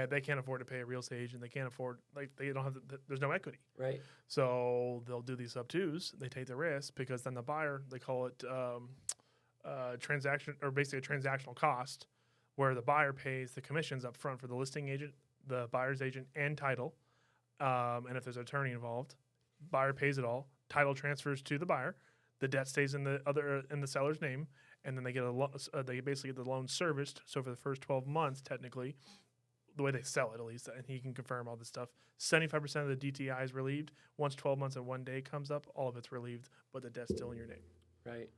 Speaker 2: They can't afford to pay a real estate agent. They can't afford, they don't have, there's no equity.
Speaker 3: Right.
Speaker 2: So they'll do these sub-twos. They take the risk because then the buyer, they call it transaction, or basically a transactional cost, where the buyer pays the commissions up front for the listing agent, the buyer's agent, and title. And if there's an attorney involved, buyer pays it all. Title transfers to the buyer. The debt stays in the seller's name, and then they get they basically get the loan serviced. So for the first 12 months, technically, the way they sell it at least, and he can confirm all this stuff, 75% of the DTI is relieved. Once 12 months and 1 day comes up, all of it's relieved, but the debt's still in your name.
Speaker 3: Right.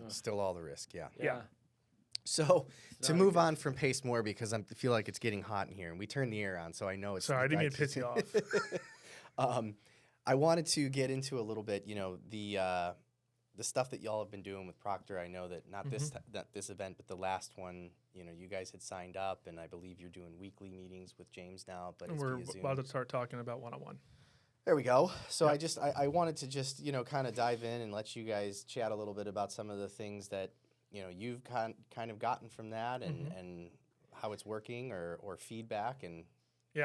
Speaker 1: Still all the risk, yeah.
Speaker 2: Yeah.
Speaker 1: So to move on from pace more, because I feel like it's getting hot in here, and we turned the air on, so I know it's.
Speaker 2: Sorry, I didn't mean to piss you off.
Speaker 1: I wanted to get into a little bit, the stuff that y'all have been doing with Proctor. I know that not this event, but the last one, you guys had signed up, and I believe you're doing weekly meetings with James now. But
Speaker 2: And
Speaker 1: it's
Speaker 2: we're
Speaker 1: via Zoom.
Speaker 2: about to start talking about one-on-one.
Speaker 1: There we go. So I wanted to just kind of dive in and let you guys chat a little bit about some of the things that you've kind of gotten from that, and how it's working, or feedback, and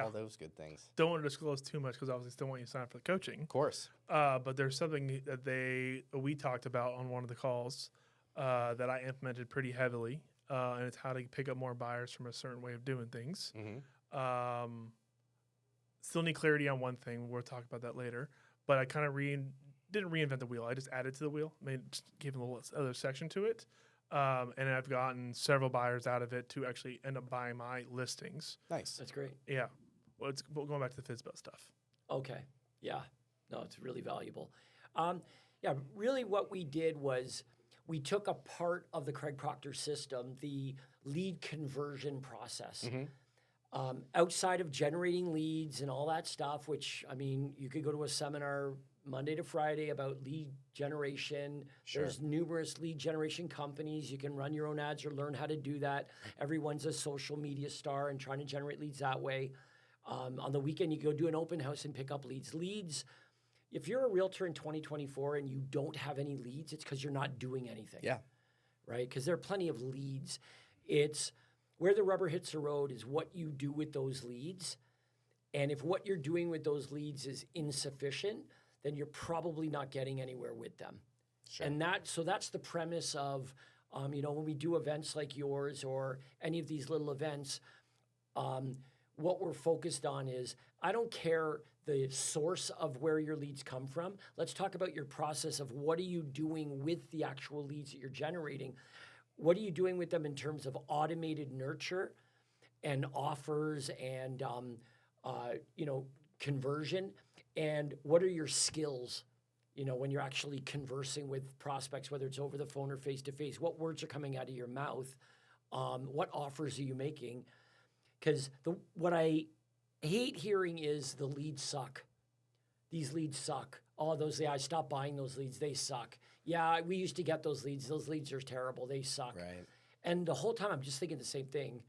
Speaker 1: all those good things.
Speaker 2: Don't want to disclose too much because obviously still want you to sign up for the coaching.
Speaker 1: Of course.
Speaker 2: But there's something that we talked about on one of the calls that I implemented pretty heavily, and it's how to pick up more buyers from a certain way of doing things. Still need clarity on one thing. We'll talk about that later. But I kind of didn't reinvent the wheel. I just added to the wheel, just gave a little other section to it. And I've gotten several buyers out of it to actually end up buying my listings.
Speaker 1: Nice.
Speaker 3: That's great.
Speaker 2: Yeah. Well, going back to the FSBO stuff.
Speaker 3: Okay. Yeah. No, it's really valuable. Really what we did was we took a part of the Craig Proctor system, the lead conversion process. Outside of generating leads and all that stuff, which, I mean, you could go to a seminar Monday to Friday about lead generation.
Speaker 1: Sure.
Speaker 3: There's numerous lead generation companies. You can run your own ads or learn how to do that. Everyone's a social media star and trying to generate leads that way. On the weekend, you go do an open house and pick up leads. Leads, if you're a realtor in 2024 and you don't have any leads, it's because you're not doing anything.
Speaker 1: Yeah.
Speaker 3: Right? Because there are plenty of leads. It's where the rubber hits the road is what you do with those leads. And if what you're doing with those leads is insufficient, then you're probably not getting anywhere with them.
Speaker 1: Sure.
Speaker 3: And that's the premise of, when we do events like yours or any of these little events, what we're focused on is, I don't care the source of where your leads come from. Let's talk about your process of what are you doing with the actual leads that you're generating. What are you doing with them in terms of automated nurture and offers and, conversion? And what are your skills, when you're actually conversing with prospects, whether it's over the phone or face-to-face? What words are coming out of your mouth? What offers are you making? Because what I hate hearing is the leads suck. These leads suck. Oh, I stopped buying those leads. They suck. Yeah, we used to get those leads. Those leads are terrible. They suck.
Speaker 1: Right.
Speaker 3: And the whole time I'm just thinking the same thing,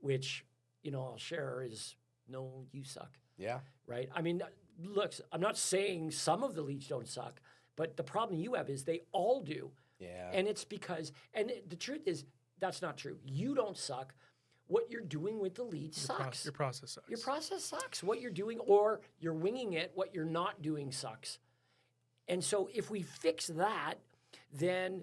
Speaker 3: which, I'll share is, no, you suck.
Speaker 1: Yeah.
Speaker 3: Right? I mean, look, I'm not saying some of the leads don't suck, but the problem you have is they all do.
Speaker 1: Yeah.
Speaker 3: And it's because, the truth is, that's not true. You don't suck. What you're doing with the lead sucks.
Speaker 2: Your process sucks.
Speaker 3: Your process sucks. What you're doing, or you're winging it, what you're not doing sucks. And so if we fix that, then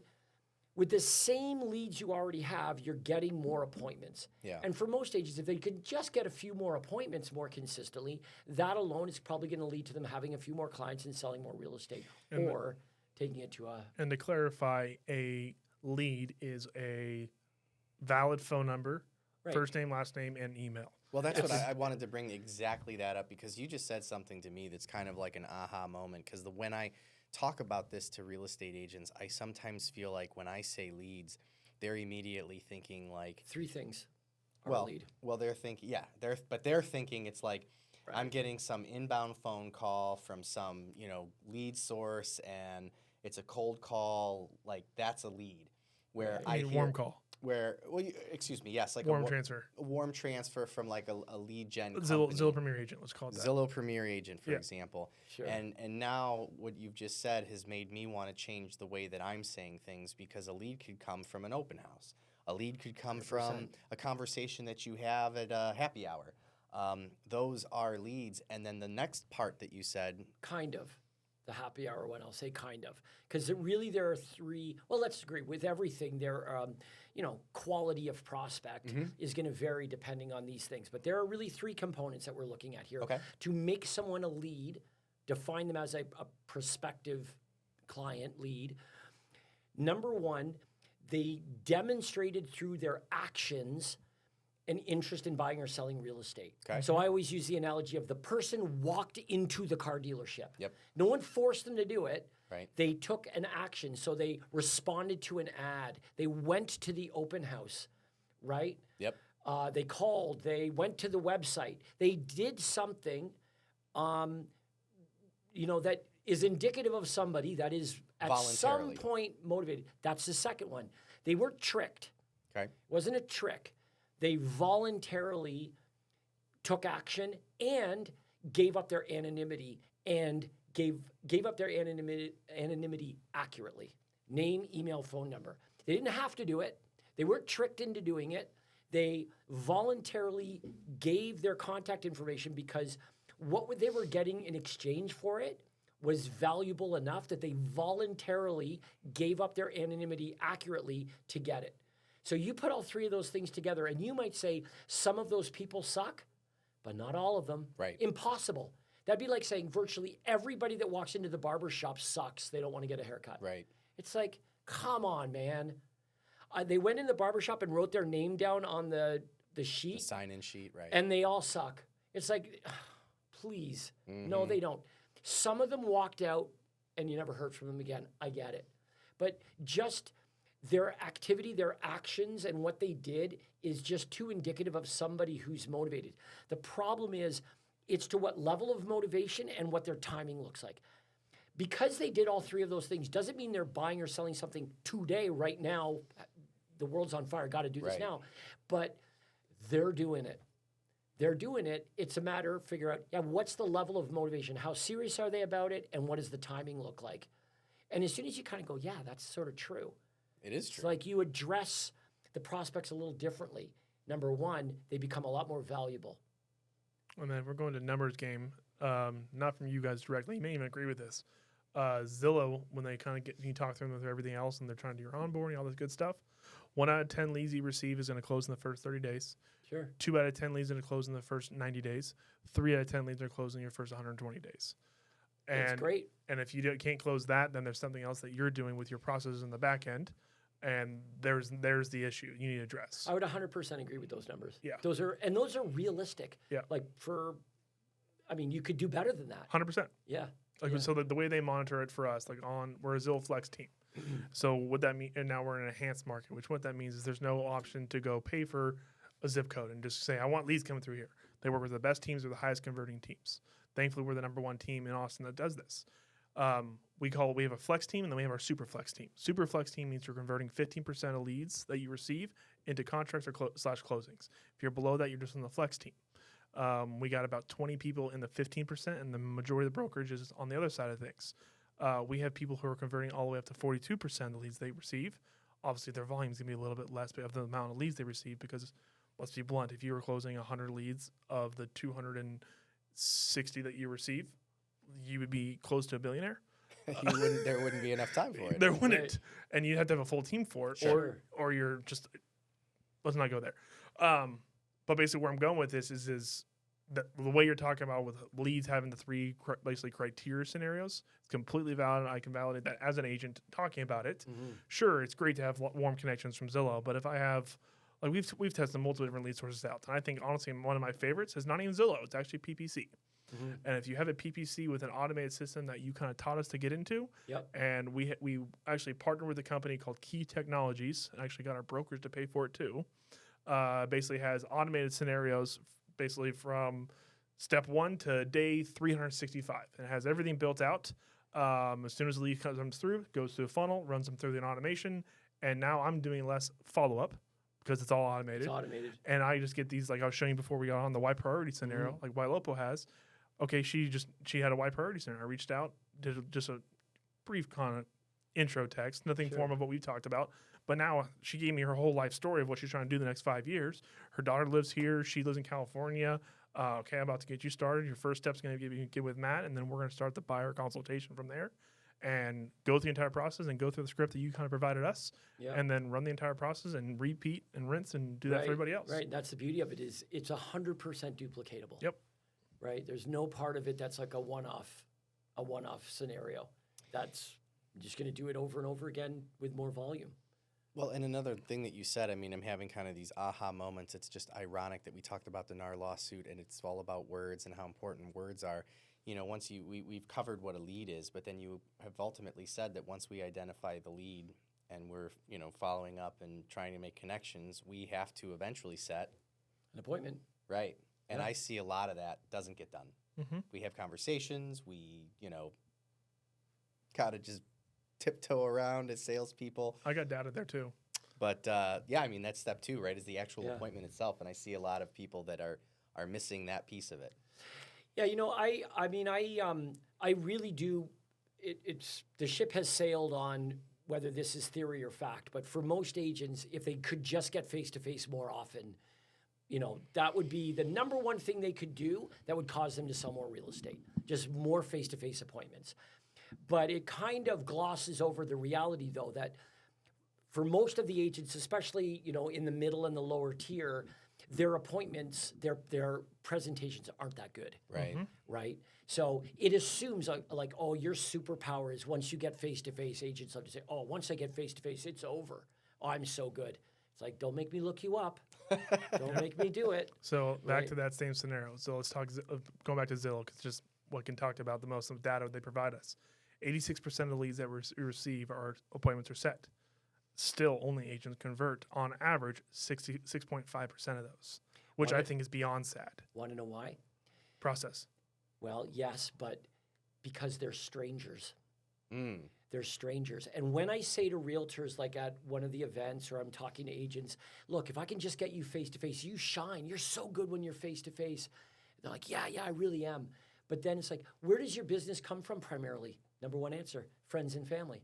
Speaker 3: with the same leads you already have, you're getting more appointments.
Speaker 1: Yeah.
Speaker 3: And for most agents, if they could just get a few more appointments more consistently, that alone is probably going to lead to them having a few more clients and selling more real estate, or taking it to a...
Speaker 2: And to clarify, a lead is a valid phone number, first name, last name, and email.
Speaker 1: Well, that's what I wanted to bring exactly that up, because you just said something to me that's kind of like an aha moment. Because when I talk about this to real estate agents, I sometimes feel like when I say leads, they're immediately thinking like
Speaker 3: 3 things are a lead.
Speaker 1: Well, they're thinking, they're thinking it's like I'm getting some inbound phone call from some, lead source, and it's a cold call. Like that's a lead. Where I hear
Speaker 2: warm call.
Speaker 1: Excuse me, yes, like
Speaker 2: warm transfer.
Speaker 1: A warm transfer from like a lead gen
Speaker 2: Zillow Premier Agent, let's call it that.
Speaker 1: Zillow Premier Agent, for example.
Speaker 3: Sure.
Speaker 1: And now what you've just said has made me want to change the way that I'm saying things, because a lead could come from an open house. A lead could come 100%. From a conversation that you have at a happy hour. Those are leads. And then the next part that you said,
Speaker 3: kind of. The happy hour one, I'll say kind of. Because really there are 3, well, let's agree, with everything, there, quality of prospect is going to vary depending on these things. But there are really 3 components that we're looking at here.
Speaker 1: Okay.
Speaker 3: To make someone a lead, define them as a prospective client lead. Number 1, they demonstrated through their actions an interest in buying or selling real estate.
Speaker 1: Okay.
Speaker 3: So I always use the analogy of the person walked into the car dealership.
Speaker 1: Yep.
Speaker 3: No one forced them to do it.
Speaker 1: Right.
Speaker 3: They took an action. So they responded to an ad. They went to the open house, right?
Speaker 1: Yep.
Speaker 3: They called. They went to the website. They did something, that is indicative of somebody that is at some point motivated. That's the second one. They weren't tricked.
Speaker 1: Okay.
Speaker 3: Wasn't a trick. They voluntarily took action and gave up their anonymity and gave up their anonymity accurately. Name, email, phone number. They didn't have to do it. They weren't tricked into doing it. They voluntarily gave their contact information because what they were getting in exchange for it was valuable enough that they voluntarily gave up their anonymity accurately to get it. So you put all 3 of those things together, and you might say some of those people suck, but not all of them.
Speaker 1: Right.
Speaker 3: Impossible. That'd be like saying virtually everybody that walks into the barber shop sucks. They don't want to get a haircut.
Speaker 1: Right.
Speaker 3: It's like, come on, man. They went in the barber shop and wrote their name down on the sheet.
Speaker 1: The sign-in sheet, right.
Speaker 3: And they all suck. It's like, please. No, they don't. Some of them walked out, and you never heard from them again. I get it. But just their activity, their actions, and what they did is just too indicative of somebody who's motivated. The problem is it's to what level of motivation and what their timing looks like. Because they did all 3 of those things doesn't mean they're buying or selling something today, right now. The world's on fire, got to do this now. But they're doing it. They're doing it. It's a matter of figure out, what's the level of motivation? How serious are they about it? And what does the timing look like? And as soon as you kind of go, that's sort of true.
Speaker 1: It is true.
Speaker 3: It's like you address the prospects a little differently. Number 1, they become a lot more valuable.
Speaker 2: And then we're going to numbers game, not from you guys directly. You may even agree with this. Zillow, when they kind of you talk to them with everything else and they're trying to do your onboarding, all this good stuff, 1 out of 10 leads you receive is going to close in the first 30 days.
Speaker 3: Sure.
Speaker 2: 2 out of 10 leads are going to close in the first 90 days. 3 out of 10 leads are closing your first 120 days. And,
Speaker 3: that's great.
Speaker 2: And if you can't close that, then there's something else that you're doing with your processes in the back end. And there's the issue you need to address.
Speaker 3: I would 100% agree with those numbers.
Speaker 2: Yeah.
Speaker 3: Those are realistic.
Speaker 2: Yeah.
Speaker 3: You could do better than that.
Speaker 2: 100%.
Speaker 3: Yeah.
Speaker 2: So the way they monitor it for us, we're a Zillow Flex team. So what that mean, and now we're in an enhanced market, which what that means is there's no option to go pay for a zip code and just say, I want leads coming through here. They work with the best teams or the highest converting teams. Thankfully, we're the number 1 team in Austin that does this. We have a flex team, and then we have our super flex team. Super flex team means you're converting 15% of leads that you receive into contracts or slash closings. If you're below that, you're just on the flex team. We got about 20 people in the 15%, and the majority of the brokerage is on the other side of things. We have people who are converting all the way up to 42% of the leads they receive. Obviously, their volume is going to be a little bit less of the amount of leads they receive because, let's be blunt, if you were closing 100 leads of the 260 that you receive, you would be close to a billionaire.
Speaker 1: There wouldn't be enough time for it.
Speaker 2: There wouldn't. Right. And you'd have to have a full team for it.
Speaker 3: Sure.
Speaker 2: Or you're just, let's not go there. But basically where I'm going with this is that the way you're talking about with leads having the 3 basically criteria scenarios, it's completely valid, and I can validate that as an agent talking about it. Mm-hmm. Sure, it's great to have warm connections from Zillow, but if I have like we've tested multiple different lead sources out, and I think honestly one of my favorites is not even Zillow. It's actually PPC. And if you have a PPC with an automated system that you kind of taught us to get into, and we actually partnered with a company called Key Technologies, and actually got our brokers to pay for it too. Basically has automated scenarios, basically from step 1 to day 365, and it has everything built out. As soon as the lead comes through, goes through a funnel, runs them through an automation, and now I'm doing less follow up because it's all automated.
Speaker 3: It's automated,
Speaker 2: and I just get these, like I was showing you before we got on the Y priority scenario, like YLOPO has. Okay, she had a Y priority center. I reached out, did just a brief kind of intro text, nothing form of what we talked about. But now she gave me her whole life story of what she's trying to do the next 5 years. Her daughter lives here. She lives in California. Okay, I'm about to get you started. Your first step's going to get with Matt, and then we're going to start the buyer consultation from there and go through the entire process and go through the script that you kind of provided us, and then run the entire process and repeat and rinse and do that for everybody else.
Speaker 3: Right, that's the beauty of it is it's 100% duplicatable.
Speaker 2: Yep.
Speaker 3: Right, there's no part of it that's like a one-off scenario. That's just going to do it over and over again with more volume.
Speaker 1: Well, and another thing that you said, I mean, I'm having kind of these aha moments. It's just ironic that we talked about the NAR lawsuit, and it's all about words and how important words are. You know, once we've covered what a lead is, but then you have ultimately said that once we identify the lead and we're, you know, following up and trying to make connections, we have to eventually set
Speaker 3: an appointment.
Speaker 1: Right. And I see a lot of that doesn't get done.
Speaker 2: Mm-hmm.
Speaker 1: We have conversations. We, you know, kind of just tiptoe around as salespeople.
Speaker 2: I got data there too.
Speaker 1: But yeah, I mean, that's step 2, right? Is the actual appointment itself. And I see a lot of people that are missing that piece of it.
Speaker 3: Yeah, you know, I really do. It's the ship has sailed on whether this is theory or fact. But for most agents, if they could just get face-to-face more often, you know, that would be the number one thing they could do that would cause them to sell more real estate, just more face-to-face appointments. But it kind of glosses over the reality, though, that for most of the agents, especially, you know, in the middle and the lower tier, their appointments, their presentations aren't that good.
Speaker 1: Right.
Speaker 3: Right? So it assumes, like, oh, your superpower is once you get face-to-face, agents love to say, oh, once I get face-to-face, it's over. Oh, I'm so good. It's like, don't make me look you up. Don't make me do it.
Speaker 2: So back to that same scenario. So let's talk, going back to Zillow, because just what can talk about the most of the data they provide us. 86% of the leads that we receive, our appointments are set. Still, only agents convert, on average, 66.5% of those, which I think is beyond sad.
Speaker 3: Want to know why?
Speaker 2: Process.
Speaker 3: Well, yes, but because they're strangers. They're strangers. And when I say to realtors, like at one of the events or I'm talking to agents, look, if I can just get you face-to-face, you shine. You're so good when you're face-to-face. They're like, yeah, I really am. But then it's like, where does your business come from primarily? Number one answer, friends and family.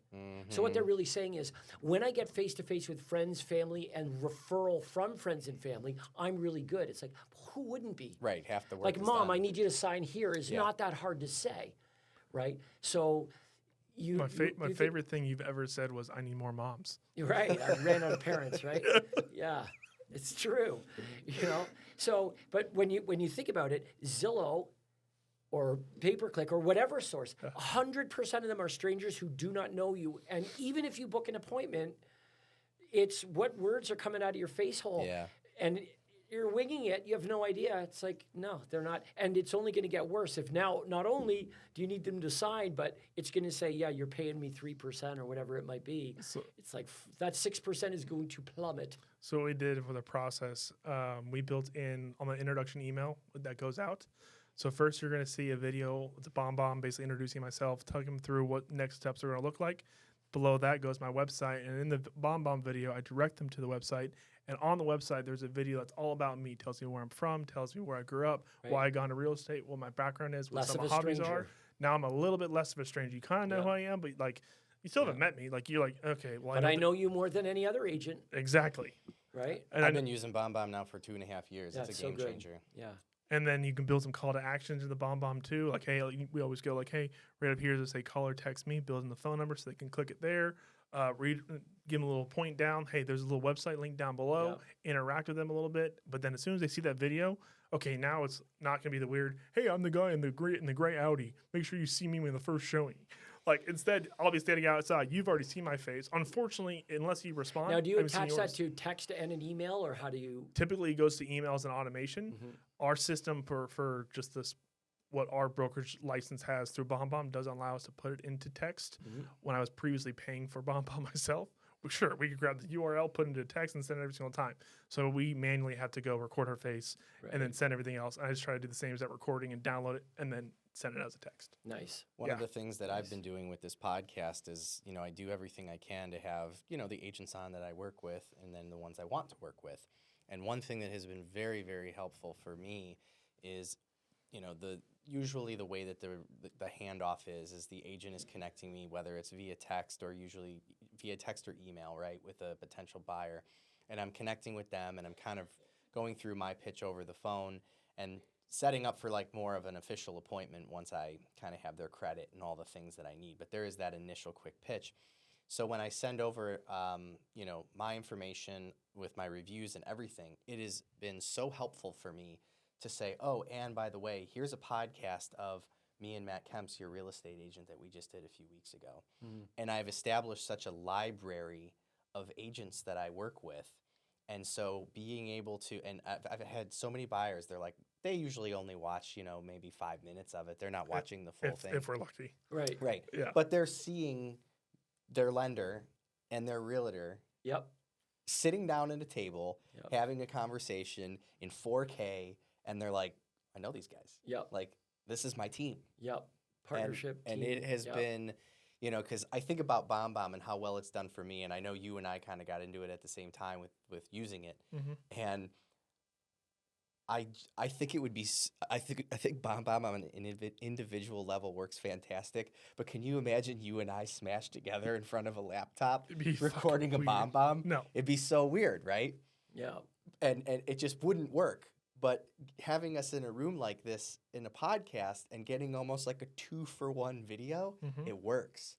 Speaker 3: So what they're really saying is, when I get face-to-face with friends, family, and referral from friends and family, I'm really good. It's like, who wouldn't be?
Speaker 1: Right, half the work
Speaker 3: Like,
Speaker 1: is
Speaker 3: Mom,
Speaker 1: done.
Speaker 3: I need you to sign here is not that hard to say, right? So
Speaker 2: My favorite thing you've ever said was, I need more moms.
Speaker 3: You're right. I ran out of parents, right? Yeah, it's true. You know, so, but when you think about it, Zillow or pay-per-click or whatever source, 100% of them are strangers who do not know you. And even if you book an appointment, it's what words are coming out of your face hole.
Speaker 1: Yeah.
Speaker 3: And you're winging it. You have no idea. It's like, no, they're not. And it's only going to get worse if now not only do you need them to sign, but it's going to say, yeah, you're paying me 3% or whatever it might be. So it's like that 6% is going to plummet.
Speaker 2: So what we did for the process, we built in on the introduction email that goes out. So first you're going to see a video with the BombBomb basically introducing myself, telling them through what next steps are going to look like. Below that goes my website. And in the BombBomb video, I direct them to the website. And on the website, there's a video that's all about me. Tells me where I'm from, tells me where I grew up, why I got into real estate, what my background is, what some of my hobbies are. Now I'm a little bit less of a stranger. You kind of know who I am, but like you still haven't met me. Like you're like, okay, well,
Speaker 3: but I know you more than any other agent.
Speaker 2: Exactly.
Speaker 3: Right.
Speaker 1: And I've been using BombBomb now for 2.5 years.
Speaker 3: That's
Speaker 1: it's a game changer.
Speaker 3: Yeah.
Speaker 2: And then you can build some call to actions in the BombBomb too. Like, hey, we always go like, hey, right up here, just say call or text me, build in the phone number so they can click it there. Give them a little point down. Hey, there's a little website link down below. Interact with them a little bit. But then as soon as they see that video, Okay, now it's not gonna be the weird. Hey, I'm the guy in the gray Audi. Make sure you see me in the first showing. Like instead, I'll be standing outside. You've already seen my face. Unfortunately, unless you respond.
Speaker 3: Now, do you attach that to text and an email, or how do you?
Speaker 2: Typically, it goes to emails and automation. Our system for just this, what our brokerage license has through BombBomb doesn't allow us to put it into text. When I was previously paying for BombBomb myself, sure, we could grab the URL, put it into text, and send it every single time. So we manually have to go record her face and then send everything else. And I just try to do the same as that recording and download it and then send it as a text.
Speaker 3: Nice.
Speaker 1: One of the things that I've been doing with this podcast is, I do everything I can to have, the agents on that I work with and then the ones I want to work with. And one thing that has been very, very helpful for me is, usually the way that the handoff is the agent is connecting me, whether it's via text or usually via text or email, right, with a potential buyer. And I'm connecting with them and I'm kind of going through my pitch over the phone and setting up for like more of an official appointment once I kind of have their credit and all the things that I need. But there is that initial quick pitch. So when I send over, my information with my reviews and everything, it has been so helpful for me to say, oh, and by the way, here's a podcast of me and Matt Kemps, your real estate agent that we just did a few weeks ago. And I've established such a library of agents that I work with. And so being able to, and I've had so many buyers, they're like, they usually only watch, maybe 5 minutes of it. They're not watching the full thing.
Speaker 2: If we're lucky.
Speaker 3: Right.
Speaker 1: Right.
Speaker 2: Yeah.
Speaker 1: But they're seeing their lender and their realtor sitting down at a table, having a conversation in 4K, and they're like, I know these guys. Like, this is my team.
Speaker 3: Partnership
Speaker 1: and
Speaker 3: team.
Speaker 1: it has been, because I think about BombBomb and how well it's done for me, and I know you and I kind of got into it at the same time with using it, and I think it would be I think BombBomb on an individual level works fantastic, but can you imagine you and I smashed together in front of a laptop recording a BombBomb?
Speaker 2: No,
Speaker 1: it'd be so weird, right?
Speaker 3: Yeah,
Speaker 1: and it just wouldn't work. But having us in a room like this in a podcast and getting almost like a 2-for-1 video, it works.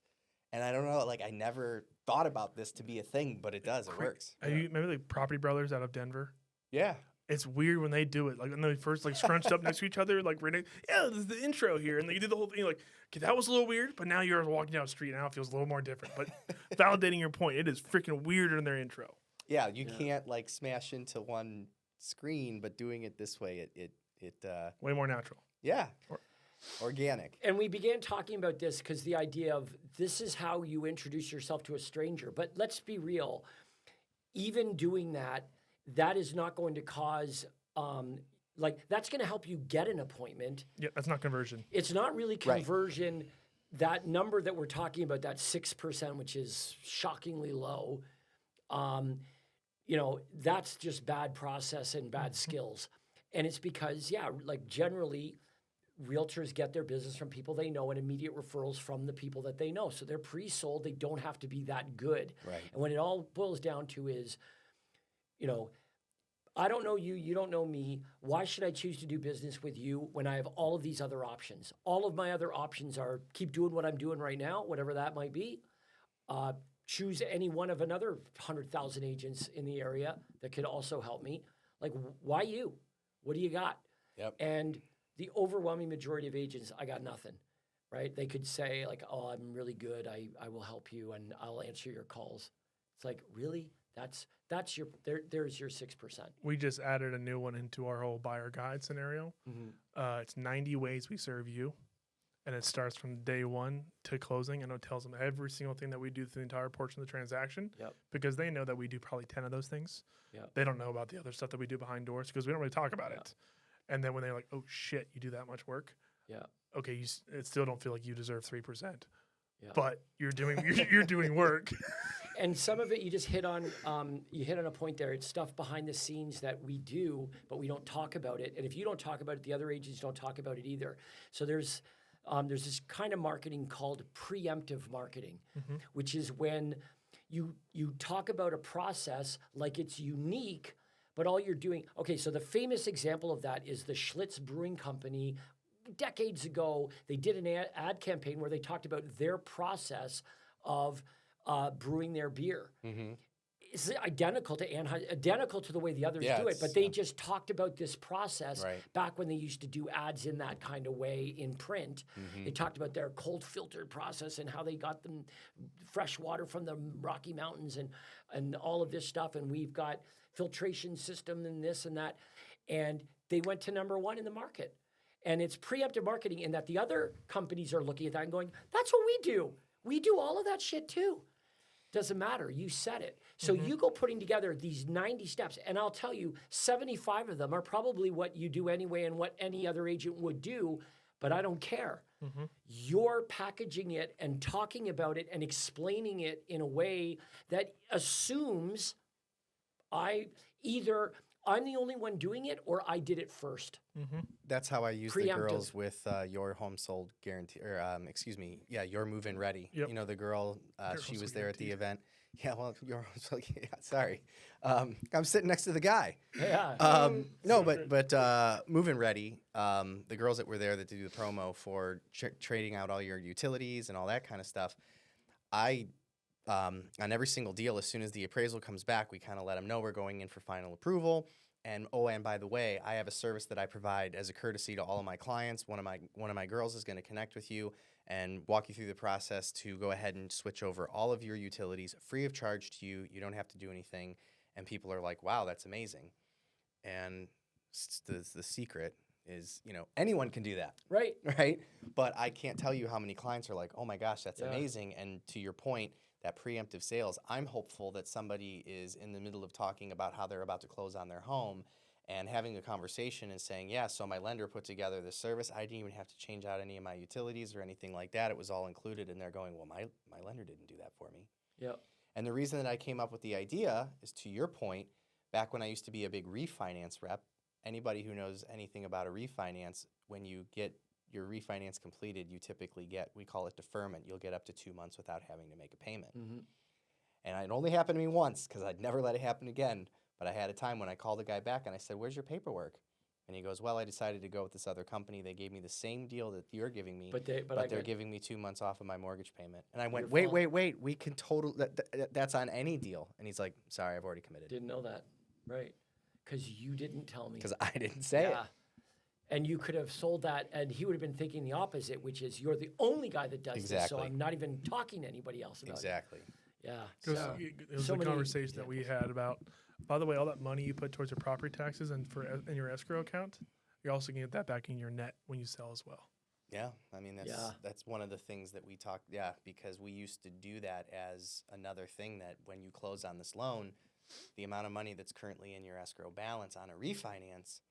Speaker 1: And I don't know, like I never thought about this to be a thing, but it does. It works.
Speaker 2: Are you maybe like Property Brothers out of Denver?
Speaker 1: Yeah.
Speaker 2: It's weird when they do it. Like when they first like scrunched up next to each other, like this is the intro here, and they did the whole thing. Like, okay, that was a little weird, but now you're walking down the street, and now it feels a little more different. But validating your point, it is freaking weirder in their intro.
Speaker 1: Yeah, you can't like smash into one screen, but doing it this way, it
Speaker 2: way more natural.
Speaker 1: Yeah. Organic.
Speaker 3: And we began talking about this because the idea of this is how you introduce yourself to a stranger. But let's be real. Even doing that, that is not going to cause, that's going to help you get an appointment.
Speaker 2: Yeah, that's not conversion.
Speaker 3: It's not really conversion. Right. That number that we're talking about, that 6%, which is shockingly low, that's just bad process and bad skills. And it's because, generally, realtors get their business from people they know and immediate referrals from the people that they know. So they're pre-sold. They don't have to be that good.
Speaker 1: Right.
Speaker 3: And what it all boils down to is, I don't know you, you don't know me. Why should I choose to do business with you when I have all of these other options? All of my other options are keep doing what I'm doing right now, whatever that might be. Choose any one of another 100,000 agents in the area that could also help me. Like, why you? What do you got?
Speaker 1: Yep.
Speaker 3: And the overwhelming majority of agents, I got nothing, right? They could say like, oh, I'm really good. I will help you and I'll answer your calls. It's like, really? That's your, there's your 6%.
Speaker 2: We just added a new one into our whole buyer guide scenario. It's 90 ways we serve you. And it starts from day one to closing, and it tells them every single thing that we do through the entire portion of the transaction. Because they know that we do probably 10 of those things. They don't know about the other stuff that we do behind doors because we don't really talk about it. And then when they're like, oh shit, you do that much work? Okay, it still don't feel like you deserve 3%. But you're doing work.
Speaker 3: And some of it you just hit on a point there. It's stuff behind the scenes that we do, but we don't talk about it. And if you don't talk about it, the other agents don't talk about it either. So there's this kind of marketing called preemptive marketing, which is when you talk about a process like it's unique, but all you're doing. Okay, so the famous example of that is the Schlitz Brewing Company. Decades ago, they did an ad campaign where they talked about their process of brewing their beer. it's identical to identical to the way the others
Speaker 1: Yeah,
Speaker 3: do it,
Speaker 1: it's-
Speaker 3: but they
Speaker 1: yeah.
Speaker 3: just talked about this process
Speaker 1: Right.
Speaker 3: back when they used to do ads in that kind of way in print.
Speaker 1: Mm-hmm.
Speaker 3: They talked about their cold filtered process and how they got them fresh water from the Rocky Mountains and all of this stuff. And we've got filtration system and this and that. And they went to number one in the market. And it's preemptive marketing in that the other companies are looking at that and going, that's what we do. We do all of that shit too. Doesn't matter. You said it. So you go putting together these 90 steps, and I'll tell you, 75 of them are probably what you do anyway and what any other agent would do, but I don't care. You're packaging it and talking about it and explaining it in a way that assumes I'm the only one doing it or I did it first.
Speaker 1: That's how I use the
Speaker 3: Preemptive.
Speaker 1: girls with your home sold guarantee, or your move-in ready.
Speaker 2: Yep.
Speaker 1: You know, the girl,
Speaker 2: Your
Speaker 1: she
Speaker 2: home
Speaker 1: was
Speaker 2: sold
Speaker 1: there at the
Speaker 2: guaranteed.
Speaker 1: event. Yeah, well, your home sold, yeah, sorry. I'm sitting next to the guy.
Speaker 3: Yeah.
Speaker 1: No, but move-in ready. The girls that were there that do the promo for trading out all your utilities and all that kind of stuff. On every single deal, as soon as the appraisal comes back, we kind of let them know we're going in for final approval. And by the way, I have a service that I provide as a courtesy to all of my clients. One of my girls is going to connect with you and walk you through the process to go ahead and switch over all of your utilities free of charge to you. You don't have to do anything. And people are like, wow, that's amazing. And the secret is, anyone can do that.
Speaker 3: Right.
Speaker 1: Right? But I can't tell you how many clients are like, oh my gosh, that's
Speaker 3: Yeah.
Speaker 1: amazing. And to your point, that preemptive sales, I'm hopeful that somebody is in the middle of talking about how they're about to close on their home and having a conversation and saying, yeah, so my lender put together this service. I didn't even have to change out any of my utilities or anything like that. It was all included. And they're going, well, my lender didn't do that for me.
Speaker 3: Yep.
Speaker 1: And the reason that I came up with the idea is, to your point, back when I used to be a big refinance rep, anybody who knows anything about a refinance, when you get your refinance completed, you typically get, we call it deferment. You'll get up to 2 months without having to make a payment. And it only happened to me once because I'd never let it happen again. But I had a time when I called the guy back and I said, where's your paperwork? And he goes, well, I decided to go with this other company. They gave me the same deal that you're giving me, but they're giving me 2 months off of my mortgage payment. And I went,
Speaker 3: Your fault.
Speaker 1: wait, we can that's on any deal. And he's like, sorry, I've already committed.
Speaker 3: Didn't know that. Right. Because you didn't tell me.
Speaker 1: Because I didn't say it.
Speaker 3: And you could have sold that, and he would have been thinking the opposite, which is you're the only guy that does this, so
Speaker 1: Exactly.
Speaker 3: I'm not even talking to anybody else about
Speaker 1: Exactly.
Speaker 3: it. Yeah.
Speaker 2: Because
Speaker 3: So,
Speaker 2: it was
Speaker 3: so
Speaker 2: a
Speaker 3: many
Speaker 2: conversation that we had about, by the way, all that money you put towards your property taxes and in your escrow account, you're also going to get that back in your net when you sell as well.
Speaker 1: Yeah, I mean,
Speaker 3: Yeah.
Speaker 1: that's one of the things that we talked, because we used to do that as another thing, that when you close on this loan, the amount of money that's currently in your escrow balance on a refinance,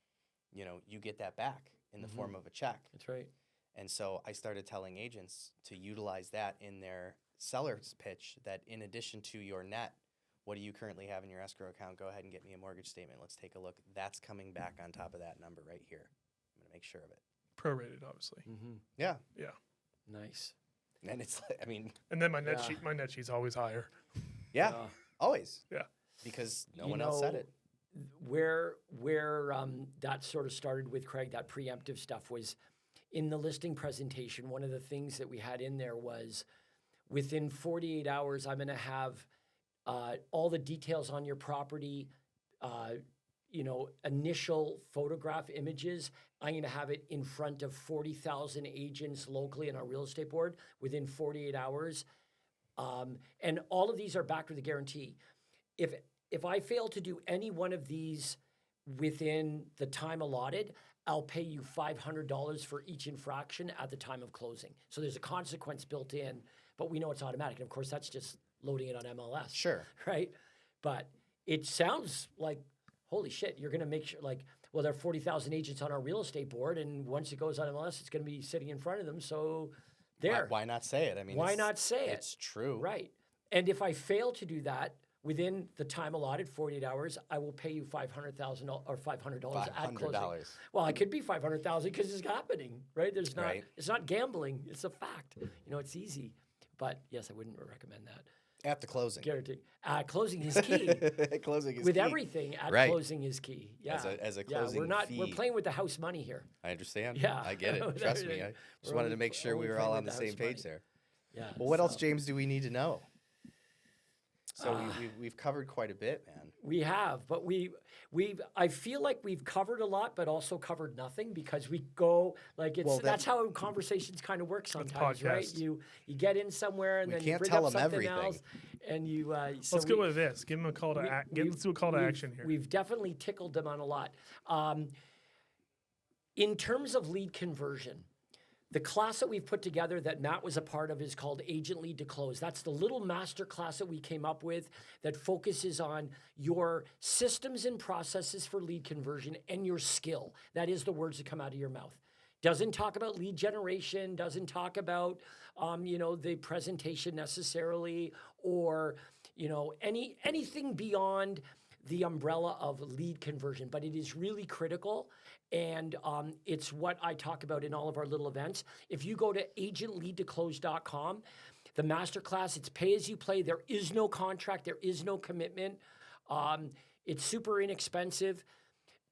Speaker 1: you get that back in the form of a check.
Speaker 3: That's right.
Speaker 1: And so I started telling agents to utilize that in their seller's pitch, that in addition to your net, what do you currently have in your escrow account? Go ahead and get me a mortgage statement. Let's take a look. That's coming back on top of that number right here. I'm going to make sure of it.
Speaker 2: Prorated, obviously.
Speaker 1: Yeah.
Speaker 2: Yeah.
Speaker 3: Nice.
Speaker 1: And it's like, I mean,
Speaker 2: And then my net
Speaker 3: Yeah.
Speaker 2: sheet's always higher.
Speaker 1: yeah, always.
Speaker 2: Yeah.
Speaker 1: Because no
Speaker 3: You
Speaker 1: one else said
Speaker 3: know,
Speaker 1: it.
Speaker 3: Where that sort of started with Craig, that preemptive stuff, was in the listing presentation. One of the things that we had in there was within 48 hours, I'm going to have all the details on your property, initial photograph images. I'm going to have it in front of 40,000 agents locally in our real estate board within 48 hours. And all of these are backed with a guarantee. If I fail to do any one of these within the time allotted, I'll pay you $500 for each infraction at the time of closing. So there's a consequence built in, but we know it's automatic. And of course, that's just loading it on MLS.
Speaker 1: Sure.
Speaker 3: Right? But it sounds like, holy shit, you're going to make sure, there are 40,000 agents on our real estate board, and once it goes on MLS, it's going to be sitting in front of them. So there.
Speaker 1: Why not say it? I mean,
Speaker 3: Why not say it?
Speaker 1: It's true.
Speaker 3: Right. And if I fail to do that within the time allotted, 48 hours, I will pay you $500,000 or $500 at closing.
Speaker 1: $500.
Speaker 3: Well, it could be $500,000 because it's happening, right?
Speaker 1: Right.
Speaker 3: It's not gambling. It's a fact. It's easy. But yes, I wouldn't recommend that.
Speaker 1: At the closing.
Speaker 3: Guarantee. Closing is key.
Speaker 1: Closing is
Speaker 3: With
Speaker 1: key.
Speaker 3: everything,
Speaker 1: Right.
Speaker 3: closing is key. Yeah.
Speaker 1: As a closing
Speaker 3: we're
Speaker 1: fee.
Speaker 3: playing with the house money here.
Speaker 1: I understand.
Speaker 3: Yeah.
Speaker 1: I get it.
Speaker 3: With
Speaker 1: Trust me.
Speaker 3: everything.
Speaker 1: I just
Speaker 3: We're
Speaker 1: wanted
Speaker 3: only-
Speaker 1: to make sure we
Speaker 3: only
Speaker 1: were
Speaker 3: playing
Speaker 1: all
Speaker 3: with
Speaker 1: on the
Speaker 3: the
Speaker 1: same
Speaker 3: house
Speaker 1: page
Speaker 3: money.
Speaker 1: there.
Speaker 3: Yeah.
Speaker 1: Well, what else,
Speaker 3: so-
Speaker 1: James, do we need to know? So we've covered quite a bit, man.
Speaker 3: We have, but I feel like we've covered a lot, but also covered nothing because we go like it's that's how conversations kind of work sometimes, right? You get in somewhere and then you bring up something else, and you.
Speaker 2: Let's go with this. Give them a call to let's do a call to action here.
Speaker 3: We've definitely tickled them on a lot. In terms of lead conversion, the class that we've put together that Matt was a part of is called Agent Lead to Close. That's the little master class that we came up with that focuses on your systems and processes for lead conversion and your skill. That is the words that come out of your mouth. Doesn't talk about lead generation, doesn't talk about, the presentation necessarily, or, anything beyond the umbrella of lead conversion, but it is really critical. And it's what I talk about in all of our little events. If you go to agentleadtoclose.com, the masterclass, it's pay as you play. There is no contract. There is no commitment. It's super inexpensive.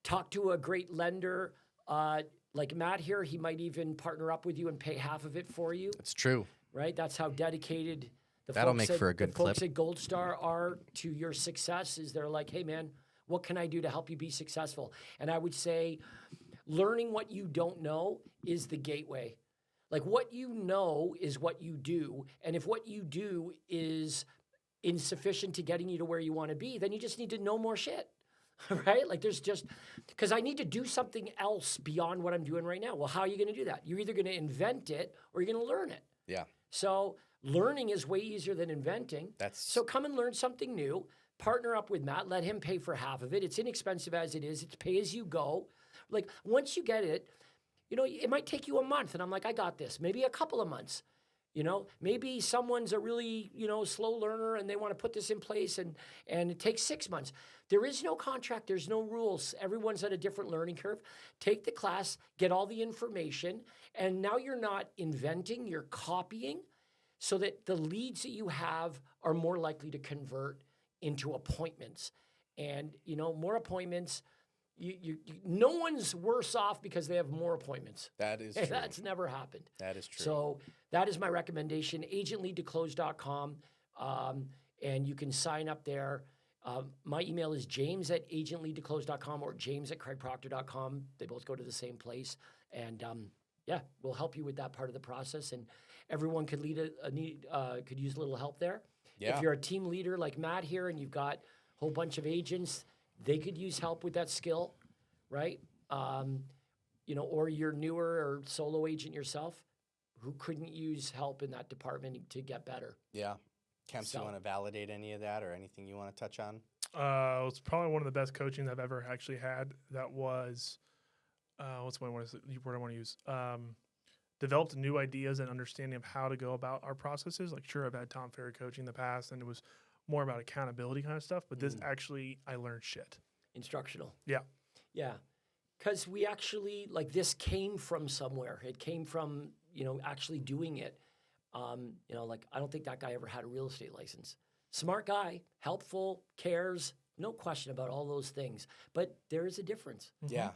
Speaker 3: Talk to a great lender like Matt here. He might even partner up with you and pay half of it for you.
Speaker 1: It's true.
Speaker 3: Right? That's how dedicated
Speaker 1: That'll make for a good clip.
Speaker 3: Folks at Gold Star are to your success. Is they're like, hey, man, what can I do to help you be successful? And I would say learning what you don't know is the gateway. Like what you know is what you do. And if what you do is insufficient to getting you to where you want to be, then you just need to know more shit. Right? Like there's just, because I need to do something else beyond what I'm doing right now. Well, how are you going to do that? You're either going to invent it or you're going to learn it.
Speaker 1: Yeah.
Speaker 3: So learning is way easier than inventing. So come and learn something new. Partner up with Matt. Let him pay for half of it. It's inexpensive as it is. It's pay as you go. Like once you get it, it might take you a month. And I'm like, I got this. Maybe a couple of months. Maybe someone's a really, slow learner and they want to put this in place and it takes 6 months. There is no contract. There's no rules. Everyone's at a different learning curve. Take the class, get all the information. And now you're not inventing, you're copying so that the leads that you have are more likely to convert into appointments. And, more appointments, no one's worse off because they have more appointments.
Speaker 1: That is true.
Speaker 3: That's never happened.
Speaker 1: That is true.
Speaker 3: So that is my recommendation, agentleadtoclose.com, and you can sign up there. My email is james@agentleadtoclose.com or james@craigproctor.com. They both go to the same place. And we'll help you with that part of the process. And everyone could could use a little help there. Yeah. If you're a team leader like Matt here and you've got a whole bunch of agents, they could use help with that skill, right? Or you're newer or solo agent yourself who couldn't use help in that department to get better.
Speaker 1: Yeah. Kemps, you want to validate any of that or anything you want to touch on?
Speaker 2: It's probably one of the best coaching I've ever actually had. That was, what's the word I want to use? Developed new ideas and understanding of how to go about our processes. Like, sure, I've had Tom Ferry coaching in the past, and it was more about accountability kind of stuff. But this actually, I learned shit.
Speaker 3: Instructional.
Speaker 2: Yeah.
Speaker 3: Yeah. Because we actually, this came from somewhere. It came from, actually doing it. I don't think that guy ever had a real estate license. Smart guy, helpful, cares, no question about all those things. But there is a difference.
Speaker 1: Yeah,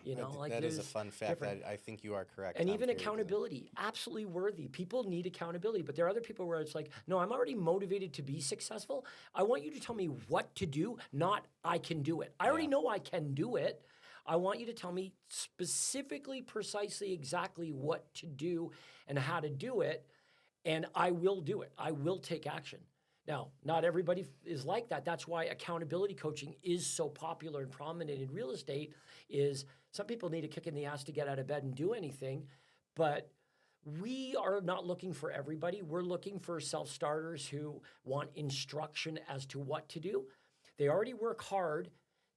Speaker 1: that is a fun fact. I think you are correct.
Speaker 3: And even accountability, absolutely worthy. People need accountability. But there are other people where it's like, no, I'm already motivated to be successful. I want you to tell me what to do, not I can do it. I already know I can do it. I want you to tell me specifically, precisely, exactly what to do and how to do it. And I will do it. I will take action. Now, not everybody is like that. That's why accountability coaching is so popular and prominent in real estate. Is some people need a kick in the ass to get out of bed and do anything, but we are not looking for everybody. We're looking for self-starters who want instruction as to what to do. They already work hard.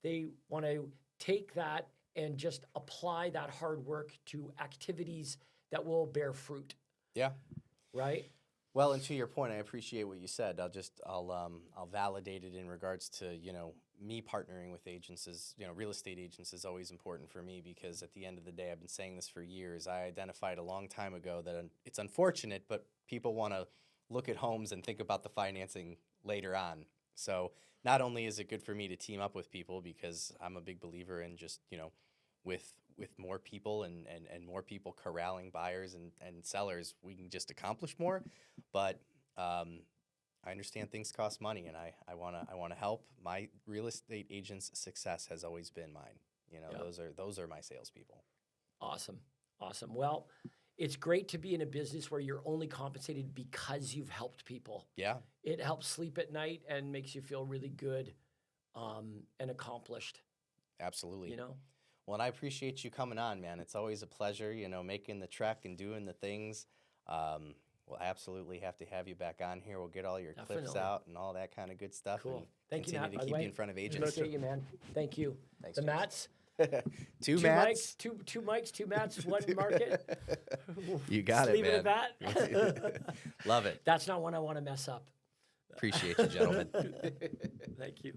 Speaker 3: They want to take that and just apply that hard work to activities that will bear fruit.
Speaker 1: Yeah.
Speaker 3: Right?
Speaker 1: Well, and to your point, I appreciate what you said. I'll validate it in regards to, me partnering with agents is, real estate agents is always important for me because at the end of the day, I've been saying this for years. I identified a long time ago that it's unfortunate, but people want to look at homes and think about the financing later on. So not only is it good for me to team up with people because I'm a big believer in just, with more people and more people corralling buyers and sellers, we can just accomplish more. But I understand things cost money, and I wanna help. My real estate agent's success has always been mine. You know,
Speaker 3: Yeah.
Speaker 1: those are my salespeople.
Speaker 3: Awesome. Awesome. Well, it's great to be in a business where you're only compensated because you've helped people.
Speaker 1: Yeah,
Speaker 3: It helps sleep at night and makes you feel really good and accomplished,
Speaker 1: absolutely.
Speaker 3: you know?
Speaker 1: Well, and I appreciate you coming on, man. It's always a pleasure, you know, making the trek and doing the things. We'll absolutely have to have you back on here. We'll get all your clips
Speaker 3: Definitely.
Speaker 1: out and all that kind of good stuff.
Speaker 3: Cool.
Speaker 1: And
Speaker 3: Thank you,
Speaker 1: continue
Speaker 3: Matt,
Speaker 1: to
Speaker 3: by the
Speaker 1: keep
Speaker 3: way.
Speaker 1: you in front of agents.
Speaker 3: Appreciate you, man. Thank you.
Speaker 1: Thanks,
Speaker 3: The
Speaker 1: James.
Speaker 3: Matts.
Speaker 1: Two
Speaker 3: Two
Speaker 1: Matts.
Speaker 3: mics, two mics, two Matts, one market.
Speaker 1: You got
Speaker 3: Just
Speaker 1: it,
Speaker 3: leave
Speaker 1: man.
Speaker 3: it at that.
Speaker 1: Love it.
Speaker 3: That's not one I want to mess up.
Speaker 1: Appreciate you, gentlemen.
Speaker 3: Thank you.